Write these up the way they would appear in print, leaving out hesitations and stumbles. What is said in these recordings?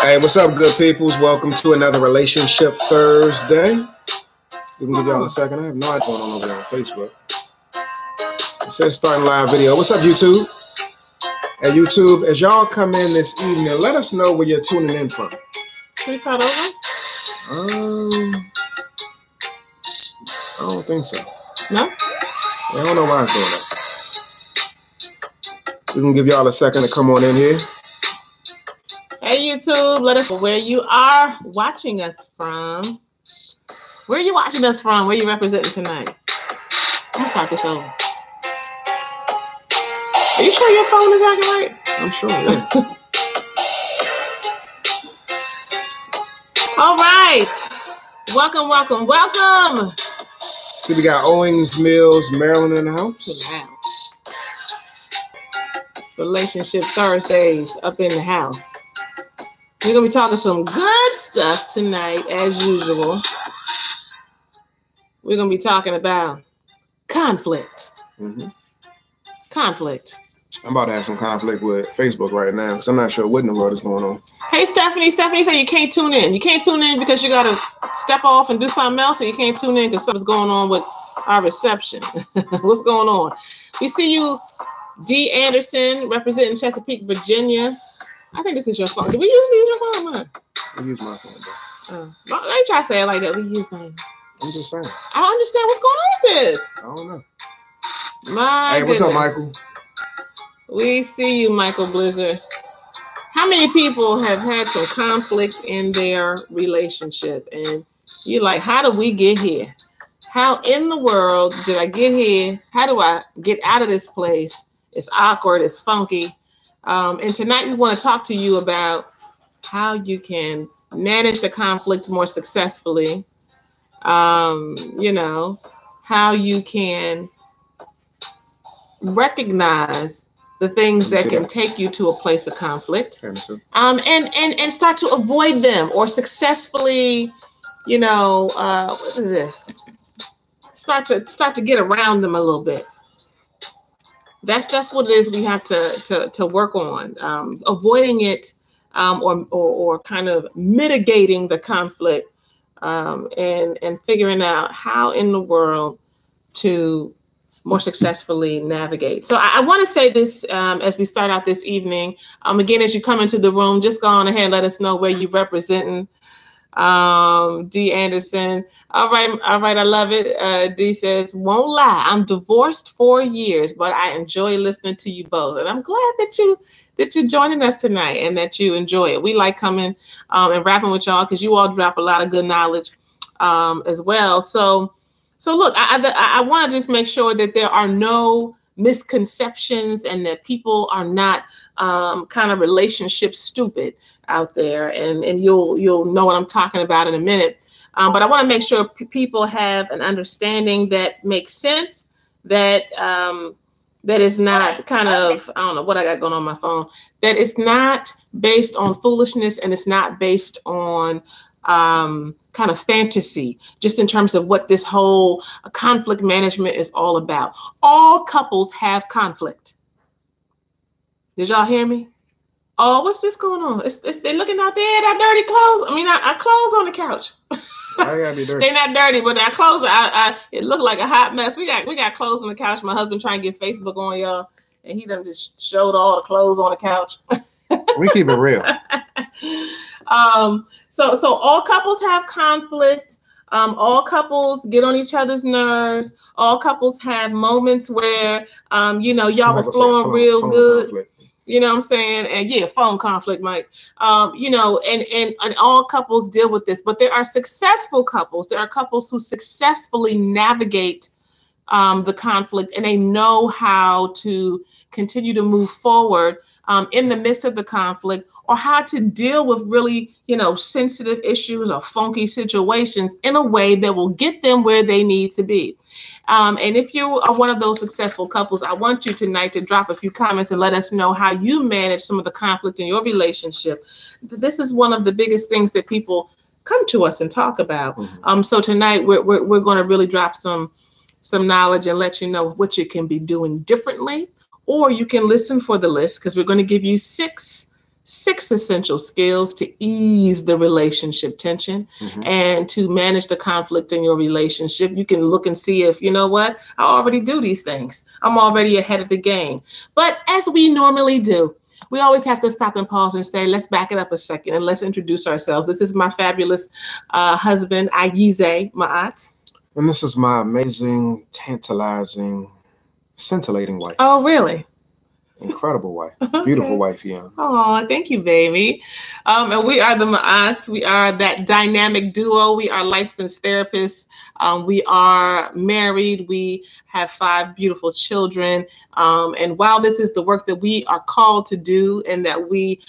Hey, what's up, good peoples? Welcome to another Relationship Thursday. We can give y'all a second. I have no idea what's going on over there on Facebook. It says starting live video. What's up, YouTube? Hey, YouTube, as y'all come in this evening, let us know where you're tuning in from. Should we start over? I don't think so. No? I don't know why it's doing that. We can give y'all a second to come on in here. Hey, YouTube, let us know where you are watching us from. Where are you watching us from? Where are you representing tonight? I'm going to start this over. Are you sure your phone is acting right? I'm sure, yeah. All right. Welcome, welcome, welcome. See, we got Owings Mills, Maryland in the house. Wow. Relationship Thursdays up in the house. We're going to be talking some good stuff tonight, as usual. We're going to be talking about conflict. Mm-hmm. Conflict. I'm about to have some conflict with Facebook right now because I'm not sure what in the world is going on. Hey, Stephanie. Stephanie said you can't tune in. You can't tune in because you got to step off and do something else, or you can't tune in because something's going on with our reception. What's going on? We see you, D. Anderson, representing Chesapeake, Virginia. I think this is your phone. Do we usually use your phone? Mine? We use my phone, Let me try to say it like that. We use mine. I'm just saying. I don't understand what's going on with this. I don't know. My What's up, Michael? We see you, Michael Blizzard. How many people have had some conflict in their relationship? And you're like, how do we get here? How in the world did I get here? How do I get out of this place? It's awkward. It's funky. And tonight we want to talk to you about how you can manage the conflict more successfully. You know, how you can recognize the things that can take you to a place of conflict, and start to avoid them or successfully, you know, what is this? Start to get around them a little bit. That's what it is we have to work on, avoiding it, or kind of mitigating the conflict, and figuring out how in the world to more successfully navigate. So I want to say this as we start out this evening. Again, as you come into the room, just go on ahead and let us know where you're representing. D. Anderson. All right. I love it. D says, won't lie, I'm divorced 4 years, but I enjoy listening to you both. And I'm glad that you're joining us tonight and that you enjoy it. We like coming and rapping with y'all because you all drop a lot of good knowledge as well. So look, I want to just make sure that there are no misconceptions and that people are not kind of relationship stupid out there. And you'll know what I'm talking about in a minute. But I want to make sure people have an understanding that makes sense, that that is not kind of, I don't know what I got going on my phone, that it's not based on foolishness and it's not based on kind of fantasy, just in terms of what this whole conflict management is all about. All couples have conflict. Did y'all hear me? Oh, what's this going on? They're looking out there at our dirty clothes. I mean, our clothes on the couch. I gotta be dirty. They're not dirty, but our clothes, it looked like a hot mess. We got clothes on the couch. My husband trying to get Facebook on, y'all, and he done just showed all the clothes on the couch. We keep it real. So all couples have conflict. All couples get on each other's nerves. All couples have moments where, you know, y'all were flowing real good. Conflict. You know what I'm saying? And yeah, phone conflict, Mike. You know, and all couples deal with this, but there are successful couples. There are couples who successfully navigate the conflict, and they know how to continue to move forward in the midst of the conflict, or how to deal with really, you know, sensitive issues or funky situations in a way that will get them where they need to be. And if you are one of those successful couples, I want you tonight to drop a few comments and let us know how you manage some of the conflict in your relationship. This is one of the biggest things that people come to us and talk about. Mm-hmm. So tonight we're going to really drop some knowledge and let you know what you can be doing differently, or you can listen for the list, because we're going to give you 6 6 essential skills to ease the relationship tension and to manage the conflict in your relationship. You can look and see if, you know what, I already do these things. I'm already ahead of the game. But as we normally do, we always have to stop and pause and say, let's back it up a second and let's introduce ourselves. This is my fabulous husband, Ayize Ma'at. And this is my amazing, tantalizing, scintillating wife. Oh, really? Incredible wife. Beautiful wife, yeah. Oh, thank you, baby. And we are the Ma'ats. We are that dynamic duo. We are licensed therapists. We are married. We have 5 beautiful children. And while this is the work that we are called to do and that we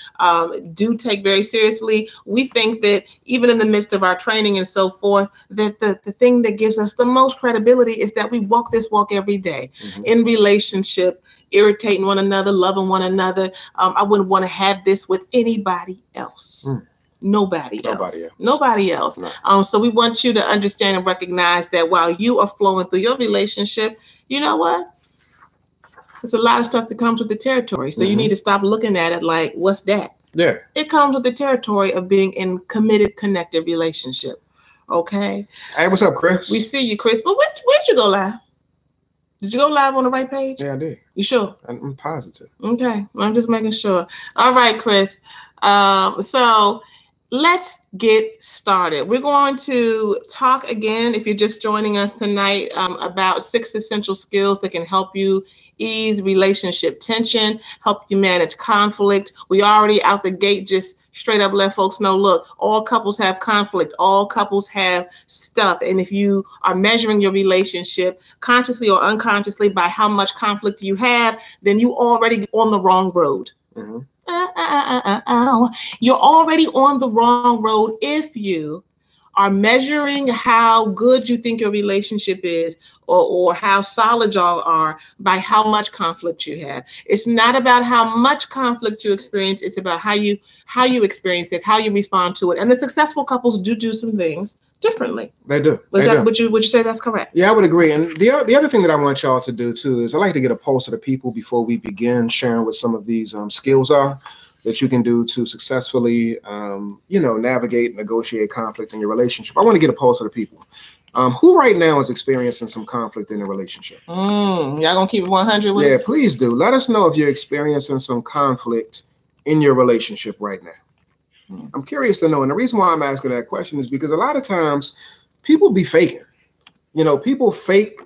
do take very seriously, we think that even in the midst of our training and so forth, that the thing that gives us the most credibility is that we walk this walk every day in relationship, irritating one another, loving one another. I wouldn't want to have this with anybody else. Nobody else. No. So we want you to understand and recognize that while you are flowing through your relationship, you know what? It's a lot of stuff that comes with the territory. So you need to stop looking at it like, what's that? Yeah. It comes with the territory of being in committed, connected relationship. Okay. Hey, what's up, Chris? We see you, Chris. But where'd you go live? Did you go live on the right page? Yeah, I did. You sure? I'm positive. Okay. I'm just making sure. All right, Chris. So let's get started. We're going to talk again, if you're just joining us tonight, about 6 essential skills that can help you ease relationship tension, help you manage conflict. We already out the gate just straight up let folks know, look, all couples have conflict. All couples have stuff. And if you are measuring your relationship consciously or unconsciously by how much conflict you have, then you already on the wrong road. You're already on the wrong road if you are measuring how good you think your relationship is or how solid y'all are by how much conflict you have. It's not about how much conflict you experience. It's about how you experience it, how you respond to it. And the successful couples do some things differently. They do. Would you say that's correct? Yeah, I would agree. And the other thing that I want y'all to do too is I like to get a pulse of the people before we begin sharing what some of these skills are that you can do to successfully, navigate and negotiate conflict in your relationship. I want to get a pulse of the people. Who right now is experiencing some conflict in a relationship? Y'all gonna keep it 100 with us? Yeah, please do. Let us know if you're experiencing some conflict in your relationship right now. I'm curious to know. And the reason why I'm asking that question is because a lot of times people be faking. People fake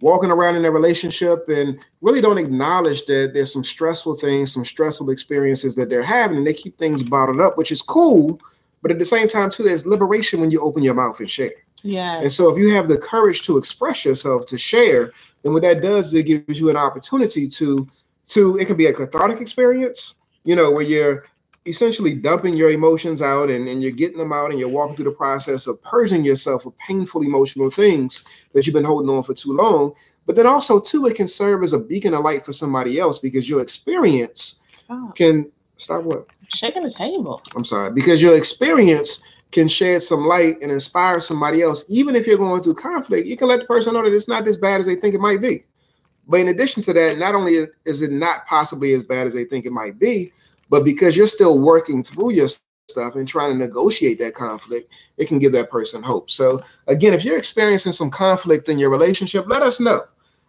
walking around in their relationship and really don't acknowledge that there's some stressful things, some stressful experiences that they're having, and they keep things bottled up, which is cool. But at the same time, too, there's liberation when you open your mouth and share. Yeah. And so if you have the courage to express yourself, to share, then what that does is it gives you an opportunity to it can be a cathartic experience, where you're essentially dumping your emotions out and you're getting them out and you're walking through the process of purging yourself of painful emotional things that you've been holding on for too long. But then also, too, it can serve as a beacon of light for somebody else because your experience can stop what? Shaking the table. I'm sorry. Because your experience can shed some light and inspire somebody else. Even if you're going through conflict, you can let the person know that it's not as bad as they think it might be. But in addition to that, not only is it not possibly as bad as they think it might be, but because you're still working through your stuff and trying to negotiate that conflict, it can give that person hope. So again, if you're experiencing some conflict in your relationship, let us know.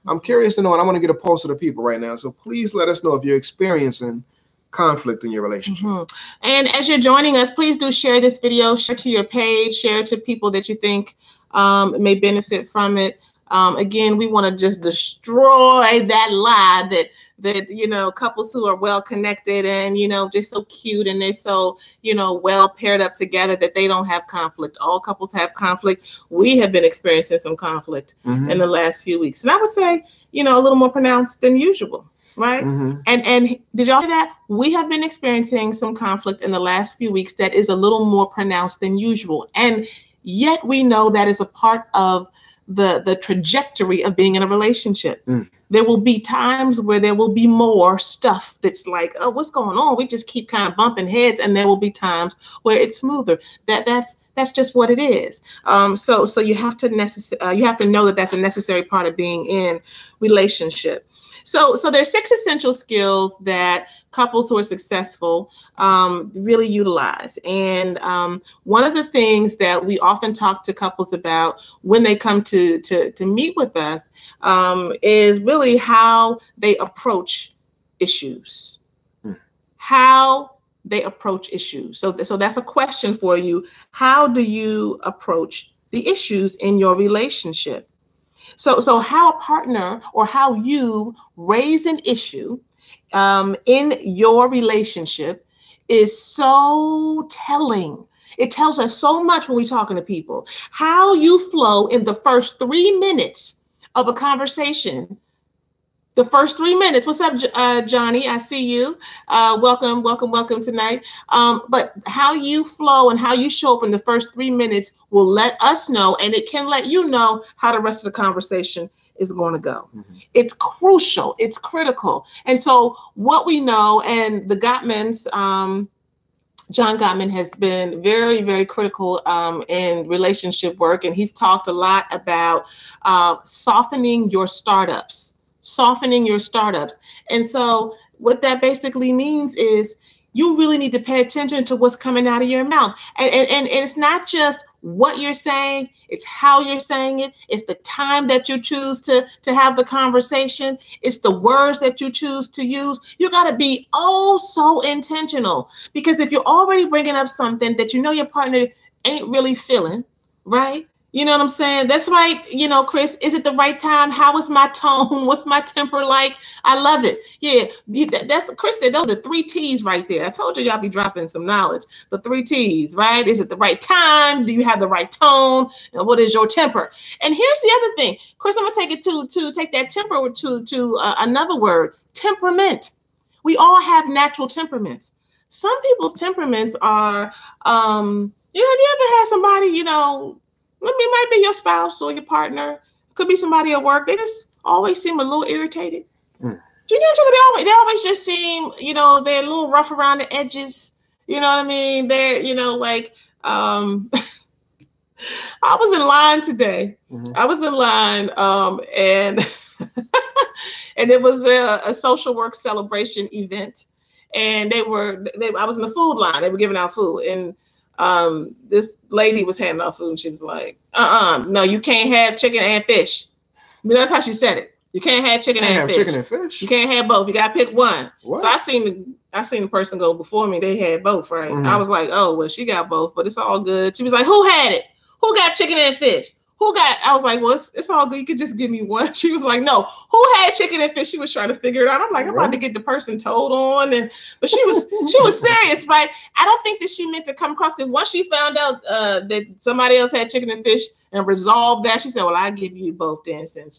I'm curious to know, and I want to get a pulse of the people right now. So please let us know if you're experiencing conflict in your relationship. And as you're joining us, please do share this video, share to your page, share to people that you think may benefit from it. Again, we want to just destroy that lie that couples who are well connected and just so cute and they're so well paired up together that they don't have conflict. All couples have conflict. We have been experiencing some conflict in the last few weeks, and I would say a little more pronounced than usual. Right. And did y'all hear that? We have been experiencing some conflict in the last few weeks that is a little more pronounced than usual. And yet we know that is a part of the trajectory of being in a relationship. There will be times where there will be more stuff that's like, oh, what's going on? We just keep kind of bumping heads. And there will be times where it's smoother. That's just what it is. So you have to know that that's a necessary part of being in relationship. So there's 6 essential skills that couples who are successful really utilize. And one of the things that we often talk to couples about when they come to meet with us is really how they approach issues. How they approach issues. So that's a question for you. How do you approach the issues in your relationship? So how a partner or how you raise an issue in your relationship is so telling. It tells us so much when we're talking to people. How you flow in the first 3 minutes of a conversation. The first 3 minutes. What's up, Johnny? I see you. Welcome tonight. But how you flow and how you show up in the first 3 minutes will let us know, and it can let you know how the rest of the conversation is going to go. It's crucial. It's critical. And so what we know, and the Gottmans, John Gottman has been very, very critical in relationship work, and he's talked a lot about softening your startups. And so what that basically means is you really need to pay attention to what's coming out of your mouth. And it's not just what you're saying, it's how you're saying it. It's the time that you choose to have the conversation. It's the words that you choose to use. You got to be so intentional, because if you're already bringing up something that you know your partner ain't really feeling, right? You know what I'm saying? That's right. You know, Chris, is it the right time? How is my tone? What's my temper like? I love it. Yeah, that's Chris said those are the 3 T's right there. I told you y'all be dropping some knowledge. The 3 T's, right? Is it the right time? Do you have the right tone? And what is your temper? And here's the other thing, Chris, I'm gonna take it to take that temper to another word, temperament. We all have natural temperaments. Some people's temperaments are, have you ever had somebody, it might be your spouse or your partner, could be somebody at work. They just always seem a little irritated. Do you know they always just seem, they're a little rough around the edges. You know what I mean? They're, I was in line today. I was in line and and it was a social work celebration event. And I was in the food line. They were giving out food. And this lady was handing out food, and she was like, no, you can't have chicken and fish. I mean, that's how she said it. You can't have chicken and fish. You can't have both. You got to pick one. What? So I seen the person go before me. They had both, right? I was like, oh, well, she got both, but it's all good. She was like, who had it? Who got chicken and fish? I was like, well, it's all good. You could just give me one. She was like, no, who had chicken and fish? She was trying to figure it out. I'm like, I'm about to get the person told on. But she was serious, right? I don't think that she meant to come across, because once she found out that somebody else had chicken and fish and resolved that, she said, well, I'll give you both then, since,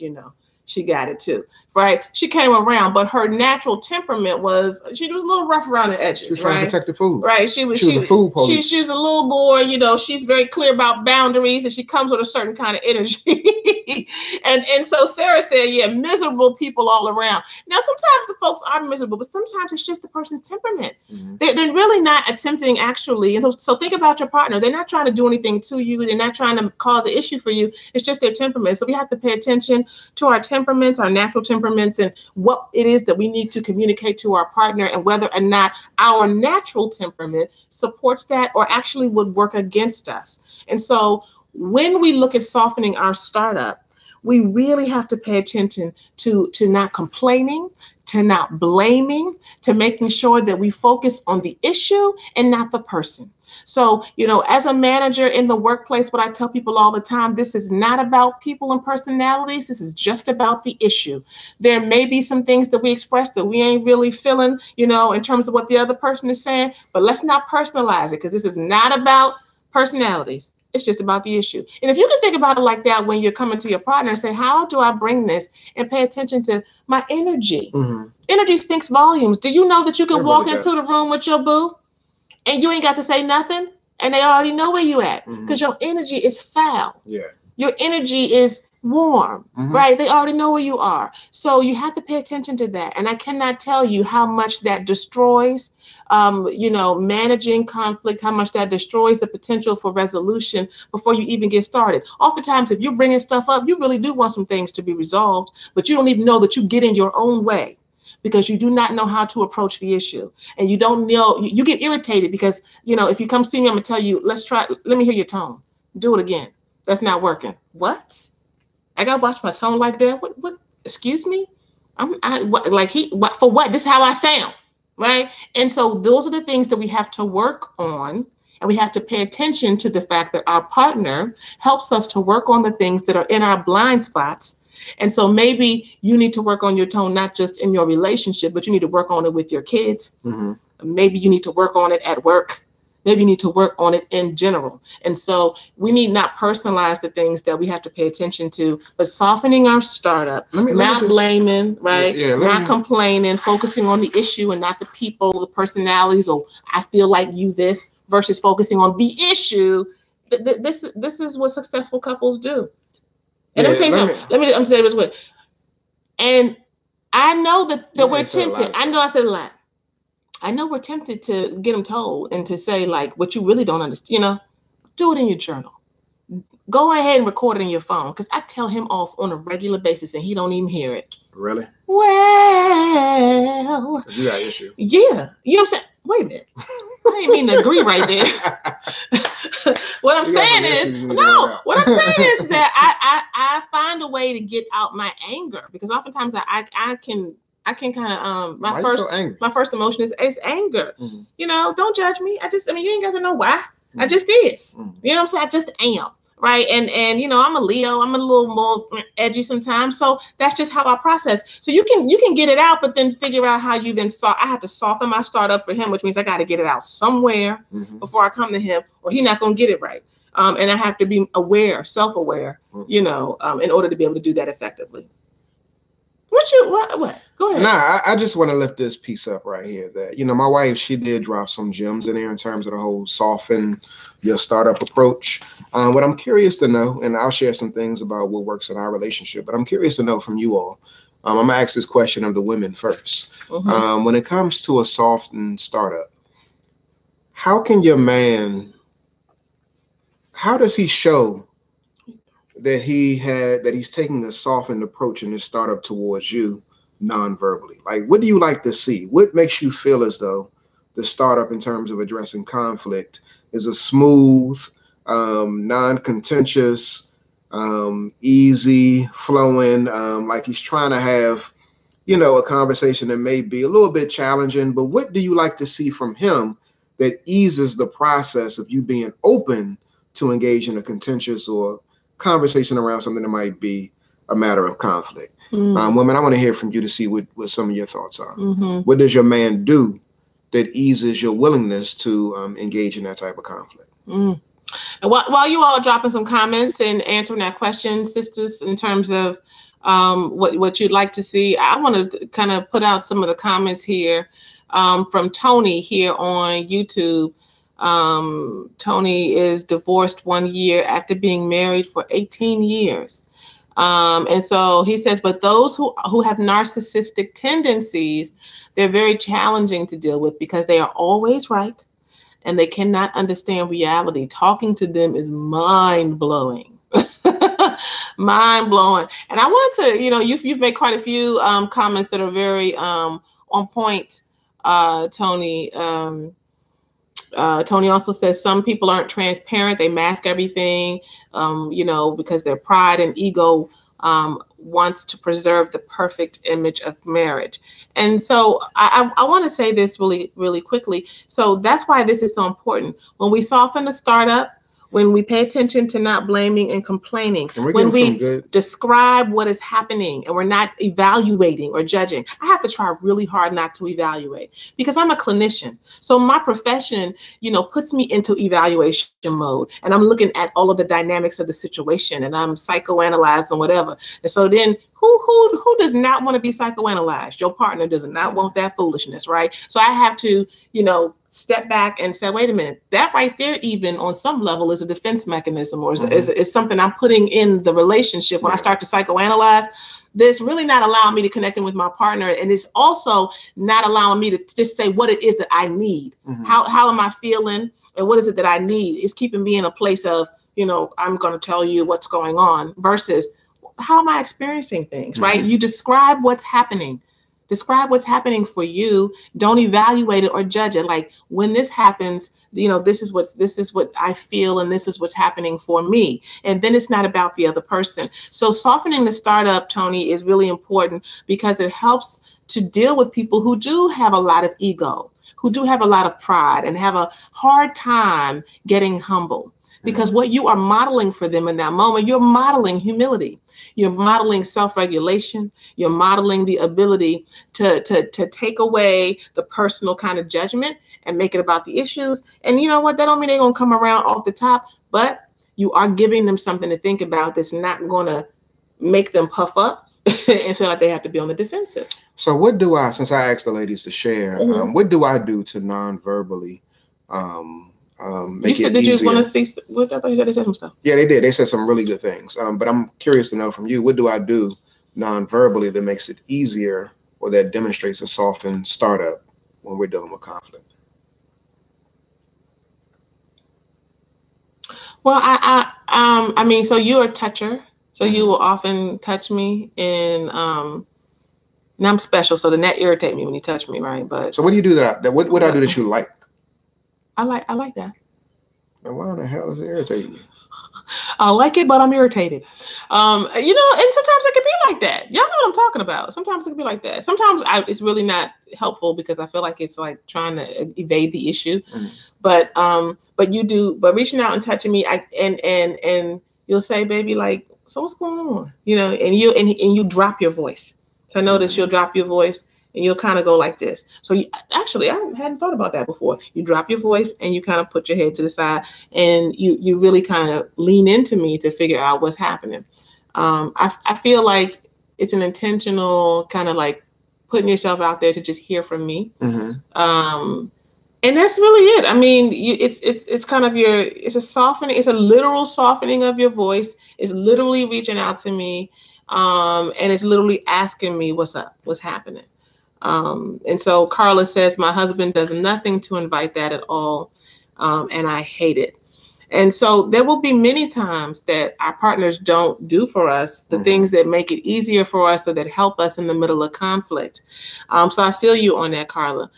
she got it too, right? She came around, but her natural temperament was, she was a little rough around the edges. She was trying to protect the food. Right. She was the food police. She's a little more, she's very clear about boundaries, and she comes with a certain kind of energy. and so Sarah said, yeah, miserable people all around. Now, sometimes the folks are miserable, but sometimes it's just the person's temperament. They're really not attempting actually. And so think about your partner. They're not trying to do anything to you. They're not trying to cause an issue for you. It's just their temperament. So we have to pay attention to our temperaments, our natural temperaments, and what it is that we need to communicate to our partner, and whether or not our natural temperament supports that or actually would work against us. And so when we look at softening our startup, we really have to pay attention to not complaining, to not blaming, to making sure that we focus on the issue and not the person. So, as a manager in the workplace, what I tell people all the time, this is not about people and personalities. This is just about the issue. There may be some things that we express that we ain't really feeling, in terms of what the other person is saying, but let's not personalize it, because this is not about personalities. It's just about the issue. And if you can think about it like that when you're coming to your partner and say, how do I bring this, and pay attention to my energy? Energy speaks volumes. Do you know that you can walk into the room with your boo and you ain't got to say nothing, and they already know where you at, because your energy is foul. Yeah. Your energy is warm, right? They already know where you are. So you have to pay attention to that. And I cannot tell you how much that destroys, managing conflict, how much that destroys the potential for resolution before you even get started. Oftentimes, if you're bringing stuff up, you really do want some things to be resolved, but you don't even know that you get in your own way because you do not know how to approach the issue. And you don't know, you get irritated because, if you come see me, I'm gonna tell you, let me hear your tone. Do it again. That's not working. What? I gotta watch my tone like that. What? Excuse me? For what? This is how I sound, right? And so those are the things that we have to work on, and we have to pay attention to the fact that our partner helps us to work on the things that are in our blind spots. And so maybe you need to work on your tone, not just in your relationship, but you need to work on it with your kids. Maybe you need to work on it at work. Maybe you need to work on it in general. And so we need not personalize the things that we have to pay attention to, but softening our startup, not blaming, right? Not complaining, focusing on the issue and not the people, the personalities, or I feel like you this, versus focusing on the issue. This is what successful couples do. And let me tell you something. I'm saying this way. And I know that we're tempted. I know I said a lot. I know we're tempted to get them told and to say like what you really don't understand, do it in your journal. Go ahead and record it in your phone because I tell him off on a regular basis and he don't even hear it. Really? Well. You got an issue. Yeah. You know what I'm saying? Wait a minute. I didn't mean to agree right there. What I'm saying is that I find a way to get out my anger because oftentimes I can kind of my first emotion is anger. Don't judge me. You ain't got to know why. I just is. You know what I'm saying? I just am. Right. And I'm a Leo. I'm a little more edgy sometimes. So that's just how I process. So you can get it out, but then figure out how you then I have to soften my startup for him, which means I got to get it out somewhere before I come to him, or he's not going to get it right. And I have to be aware, self-aware, in order to be able to do that effectively. What? Go ahead. Nah, I just want to lift this piece up right here that, my wife, she did drop some gems in there in terms of the whole soften your startup approach. What I'm curious to know, and I'll share some things about what works in our relationship, but I'm curious to know from you all. I'm going to ask this question of the women first. When it comes to a softened startup, how does he show that he's taking a softened approach in his startup towards you non-verbally? Like, what do you like to see? What makes you feel as though the startup in terms of addressing conflict is a smooth, non-contentious, easy flowing, like he's trying to have, a conversation that may be a little bit challenging, but what do you like to see from him that eases the process of you being open to engage in a contentious or conversation around something that might be a matter of conflict? Women, I want to hear from you to see what some of your thoughts are. What does your man do that eases your willingness to engage in that type of conflict? And while you all are dropping some comments and answering that question, sisters, in terms of what you'd like to see, I want to kind of put out some of the comments here from Tony here on YouTube. Tony is divorced 1 year after being married for 18 years. And so he says, but those who have narcissistic tendencies, they're very challenging to deal with because they are always right and they cannot understand reality. Talking to them is mind-blowing. Mind-blowing. And I wanted to, you've made quite a few comments that are very on point, Tony. Tony also says some people aren't transparent. They mask everything, because their pride and ego wants to preserve the perfect image of marriage. And so I want to say this really, really quickly. So that's why this is so important. When we soften the startup, when we pay attention to not blaming and complaining, when we describe what is happening and we're not evaluating or judging. I have to try really hard not to evaluate because I'm a clinician. So my profession, puts me into evaluation mode and I'm looking at all of the dynamics of the situation and I'm psychoanalyzing whatever. And so then, who does not want to be psychoanalyzed? Your partner does not want that foolishness, right? So I have to, step back and say, wait a minute, that right there, even on some level, is a defense mechanism, or is something I'm putting in the relationship when I start to psychoanalyze. This really not allowing me to connect in with my partner, and it's also not allowing me to just say what it is that I need. How am I feeling, and what is it that I need? It's keeping me in a place of, I'm going to tell you what's going on versus how am I experiencing things, right? You describe what's happening. Describe what's happening for you. Don't evaluate it or judge it. Like, when this happens, this is what I feel, and this is what's happening for me. And then it's not about the other person. So softening the startup, Tony, is really important because it helps to deal with people who do have a lot of ego, who do have a lot of pride, and have a hard time getting humble. Because what you are modeling for them in that moment, you're modeling humility. You're modeling self-regulation. You're modeling the ability to take away the personal kind of judgment and make it about the issues. And you know what? That don't mean they're going to come around off the top, but you are giving them something to think about that's not going to make them puff up and feel like they have to be on the defensive. So what do I, since I asked the ladies to share, what do I do to non-verbally make you said, it did easier? You want to see? I thought you said they said some stuff. Yeah, they did. They said some really good things. But I'm curious to know from you, what do I do non-verbally that makes it easier, or that demonstrates a softened startup when we're dealing with conflict? Well, I mean, so you're a toucher, so you will often touch me, and now I'm special, so then that irritates me when you touch me, right? But so what do you do what I do that you like? I like that. And why the hell is it irritating you? I like it, but I'm irritated. And sometimes it can be like that. Y'all know what I'm talking about. Sometimes it can be like that. Sometimes it's really not helpful because I feel like it's like trying to evade the issue. But reaching out and touching me, and you'll say, baby, like, so what's going on? And you drop your voice. So I notice you'll drop your voice. And you'll kind of go like this. So actually, I hadn't thought about that before. You drop your voice and you kind of put your head to the side, and you really kind of lean into me to figure out what's happening. I feel like it's an intentional kind of like putting yourself out there to just hear from me. And that's really it. I mean, it's kind of it's a softening. It's a literal softening of your voice. It's literally reaching out to me, and it's literally asking me what's up, what's happening. And so Carla says, my husband does nothing to invite that at all. And I hate it. And so there will be many times that our partners don't do for us the things that make it easier for us or that help us in the middle of conflict. So I feel you on that, Carla.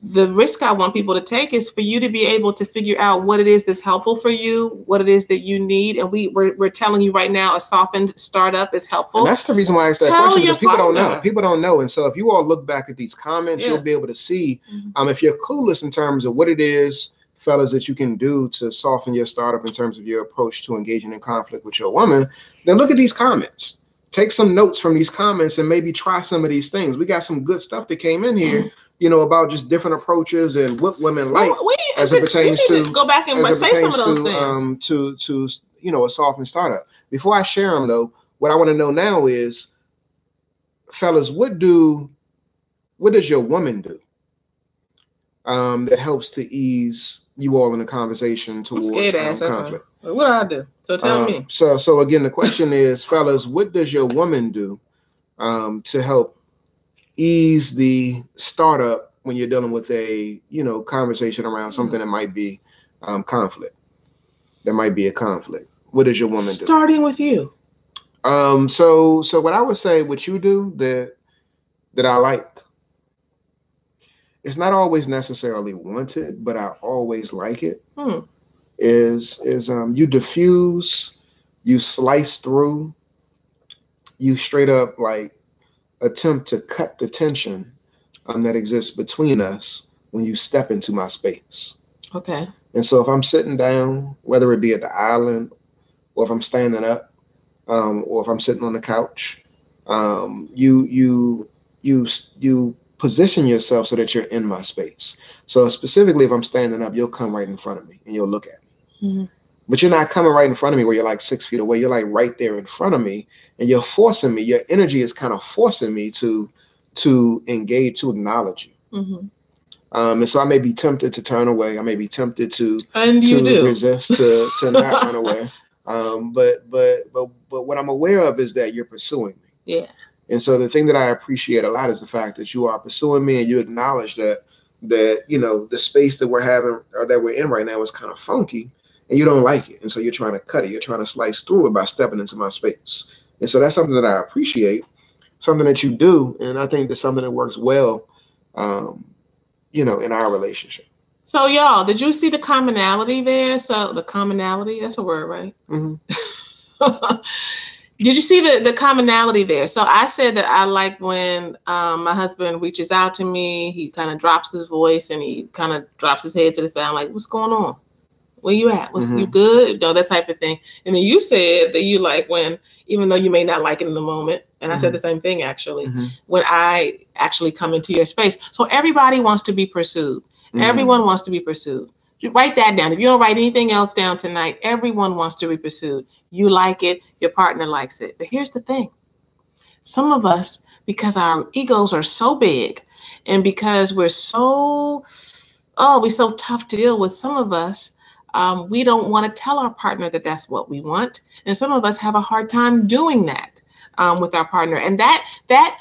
The risk I want people to take is for you to be able to figure out what it is that's helpful for you, what it is that you need. And we're telling you right now, a softened startup is helpful. And that's the reason why I asked that question, because people don't know. People don't know. And so if you all look back at these comments, you'll be able to see if you're clueless in terms of what it is, fellas, that you can do to soften your startup in terms of your approach to engaging in conflict with your woman, then look at these comments. Take some notes from these comments and maybe try some of these things. We got some good stuff that came in here, about just different approaches and what women like as it pertains to go back and say some of those things to a softened startup. Before I share them though, what I want to know now is, fellas, what does your woman do that helps to ease you all in a conversation towards conflict? What do I do? So tell me. So again, the question is, fellas, what does your woman do to help ease the startup when you're dealing with a conversation around something that might be conflict? There might be a conflict. What does your woman do? Starting with you. So what I would say, what you do that I like, it's not always necessarily wanted, but I always like it. Is you diffuse, you slice through, you straight up like attempt to cut the tension that exists between us when you step into my space. Okay. And so if I'm sitting down, whether it be at the island, or if I'm standing up, or if I'm sitting on the couch, you position yourself so that you're in my space. So specifically, if I'm standing up, you'll come right in front of me and you'll look at me. but you're not coming right in front of me where you're like 6 feet away. You're like right there in front of me, and you're forcing me. Your energy is kind of forcing me to engage, to acknowledge you. Mm-hmm. And so I may be tempted to turn away. I may be tempted to resist, to not run away. But what I'm aware of is that you're pursuing me. Yeah. And so the thing that I appreciate a lot is the fact that you are pursuing me, and you acknowledge that the space that we're having or that we're in right now is kind of funky, and you don't like it. And so you're trying to cut it. You're trying to slice through it by stepping into my space. And so that's something that I appreciate, something that you do. And I think that's something that works well, in our relationship. So y'all, did you see the commonality there? So the commonality, that's a word, right? Mm-hmm. Did you see the commonality there? So I said that I like when my husband reaches out to me, he kind of drops his voice and he kind of drops his head to the side. I'm like, what's going on? Where you at? You good? That type of thing. And then you said that you like when, even though you may not like it in the moment, and I said the same thing actually, when I actually come into your space. So everybody wants to be pursued. Everyone wants to be pursued. You write that down. If you don't write anything else down tonight, everyone wants to be pursued. You like it, your partner likes it. But here's the thing. Some of us, because our egos are so big and because we're so tough to deal with, some of us, we don't want to tell our partner that that's what we want. And some of us have a hard time doing that with our partner. And that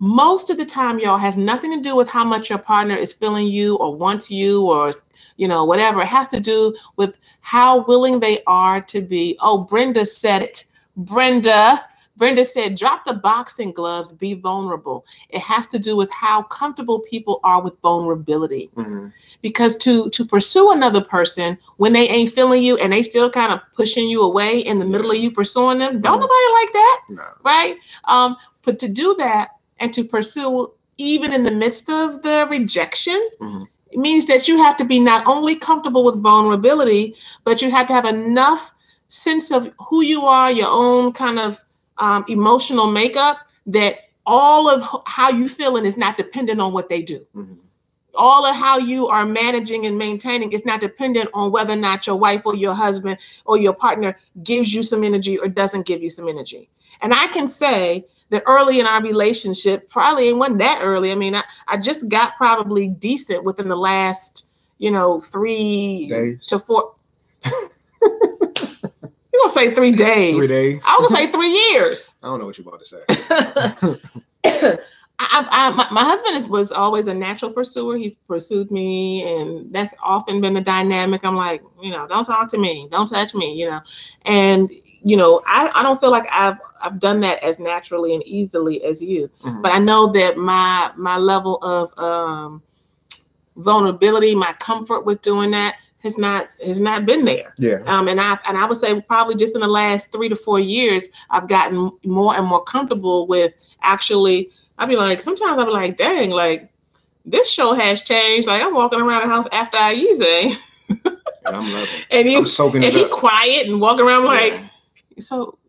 most of the time, y'all, has nothing to do with how much your partner is feeling you or wants you or, whatever. It has to do with how willing they are to be. Oh, Brenda said it. Brenda said, drop the boxing gloves, be vulnerable. It has to do with how comfortable people are with vulnerability. Because to pursue another person when they ain't feeling you and they still kind of pushing you away in the middle of you pursuing them, don't nobody like that, right? But to do that and to pursue even in the midst of the rejection, it means that you have to be not only comfortable with vulnerability, but you have to have enough sense of who you are, your own kind of emotional makeup, that all of how you feeling is not dependent on what they do. All of how you are managing and maintaining is not dependent on whether or not your wife or your husband or your partner gives you some energy or doesn't give you some energy. And I can say that early in our relationship, probably it wasn't that early. I mean, I just got probably decent within the last, 3 days to 4. You're going to say 3 days. 3 days. I was going to say 3 years. I don't know what you're about to say. My husband was always a natural pursuer. He's pursued me, and that's often been the dynamic. I'm like, don't talk to me, don't touch me, and I don't feel like I've done that as naturally and easily as you. But I know that my level of vulnerability, my comfort with doing that has not been there. Yeah. And I would say probably just in the last 3 to 4 years, I've gotten more and more comfortable with actually. Sometimes I'll be like, dang, like this show has changed. Like I'm walking around the house after Aize. And I'm loving it. And I'm soaking it he up. quiet and walking around like, so,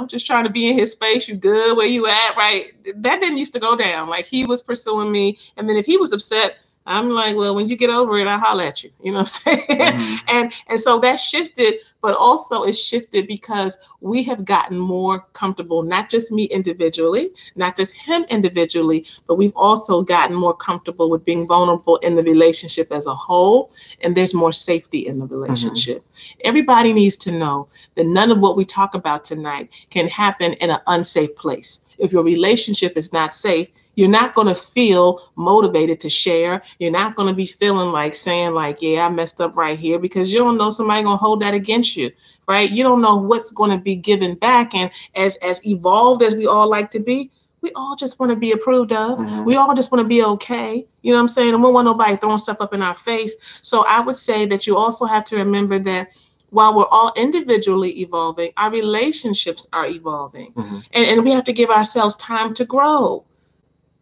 just trying to be in his space. You good? Where you at? Right. That didn't used to go down. Like he was pursuing me. And then if he was upset, I'm like, well, when you get over it, I'll holler at you. You know what I'm saying? And so that shifted, but also it shifted because we have gotten more comfortable, not just me individually, not just him individually, but we've also gotten more comfortable with being vulnerable in the relationship as a whole. And there's more safety in the relationship. Everybody needs to know that none of what we talk about tonight can happen in an unsafe place. If your relationship is not safe, you're not going to feel motivated to share. You're not going to be feeling like saying like, yeah, I messed up right here, because you don't know somebody going to hold that against you, right? You don't know what's going to be given back. And as evolved as we all like to be, we all just want to be approved of. We all just want to be okay. You know what I'm saying? And we don't want nobody throwing stuff up in our face. So I would say that you also have to remember that while we're all individually evolving, our relationships are evolving. And we have to give ourselves time to grow.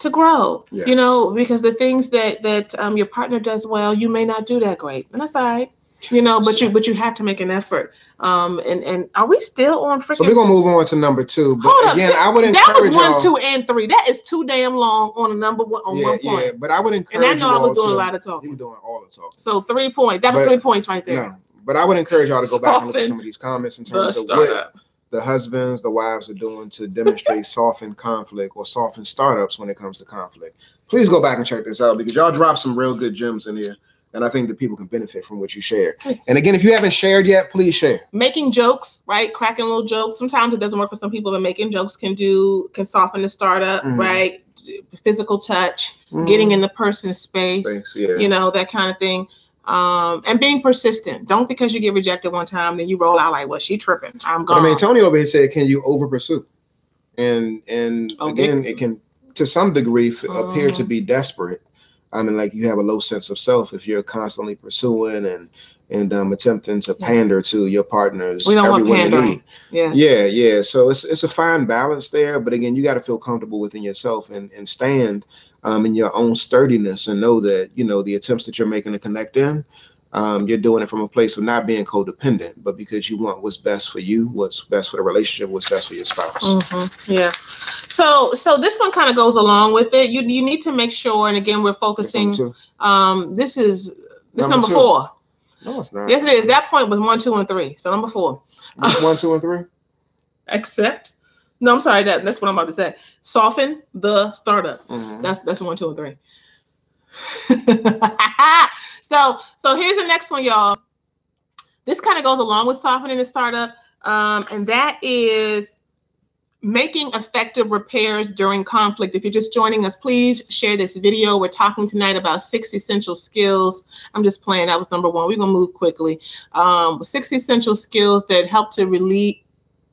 Yes. Because the things that your partner does well, you may not do that great. And that's all right. But you have to make an effort. And are we still on freaking? So we're going to move on to number 2. But again, I would encourage y'all. That was 1, 2, and 3. That is too damn long on a number one, on one point. But I would encourage and I know I was doing a lot of talking. You were doing all the talking. So 3 points. That was 3 points right there. No. But I would encourage y'all to go back and look at some of these comments in terms of what the husbands, the wives are doing to demonstrate soften conflict or soften startups when it comes to conflict. Please go back and check this out because y'all dropped some real good gems in here. And I think that people can benefit from what you share. And again, if you haven't shared yet, please share. Making jokes, right? Cracking little jokes. Sometimes it doesn't work for some people, but making jokes can soften the startup, right? Physical touch, getting in the person's space, you know, that kind of thing. And being persistent. Don't because you get rejected one time, then you roll out like, well, she tripping. I'm gone. I mean, Tony over here said, can you over pursue? And again, it can, to some degree, appear to be desperate. I mean, like you have a low sense of self if you're constantly pursuing and attempting to pander to your partners. We don't want pandering. Yeah. So it's a fine balance there. But again, you got to feel comfortable within yourself and stand in your own sturdiness and know that, you know, the attempts that you're making to connect in, you're doing it from a place of not being codependent, but because you want what's best for you, what's best for the relationship, what's best for your spouse. Yeah. So this one kind of goes along with it. You need to make sure, and again, we're focusing. This is number 4. No, it's not. Yes, it is. That point was 1, 2, and 3. So number 4. 1, 2, and 3. Except, no, I'm sorry. That's what I'm about to say. Soften the startup. That's 1, 2, and 3. So here's the next one, y'all. This kind of goes along with softening the startup, and that is making effective repairs during conflict. If you're just joining us, please share this video. We're talking tonight about 6 essential skills. I'm just playing. That was number 1. We're gonna move quickly. 6 essential skills that help to relieve.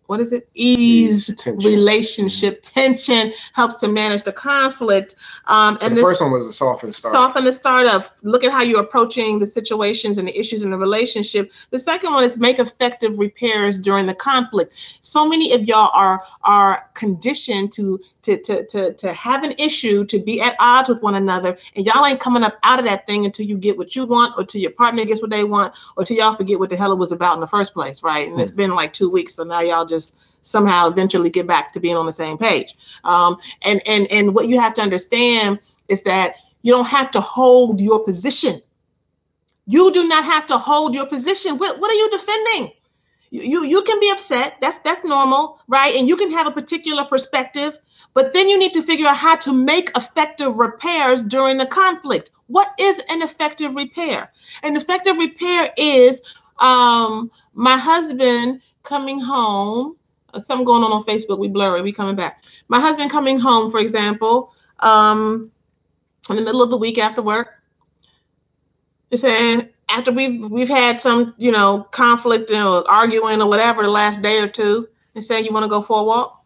What is it? Ease relationship tension, helps to manage the conflict. And the first one was the soften startup. Soften the startup. Look at how you're approaching the situations and the issues in the relationship. The second one is make effective repairs during the conflict. So many of y'all are conditioned to have an issue, to be at odds with one another, and y'all ain't coming up out of that thing until you get what you want, or till your partner gets what they want, or till y'all forget what the hell it was about in the first place, right? And it's been like 2 weeks, so now y'all just somehow eventually get back to being on the same page. And what you have to understand is that you don't have to hold your position. You do not have to hold your position. What are you defending? You can be upset. That's normal, right? And you can have a particular perspective, but then you need to figure out how to make effective repairs during the conflict. What is an effective repair? An effective repair is my husband coming home. Something going on Facebook. We blurry. We coming back. My husband coming home, for example, in the middle of the week after work, is saying, after we've had some, you know, conflict or arguing or whatever the last day or two, and saying, you want to go for a walk?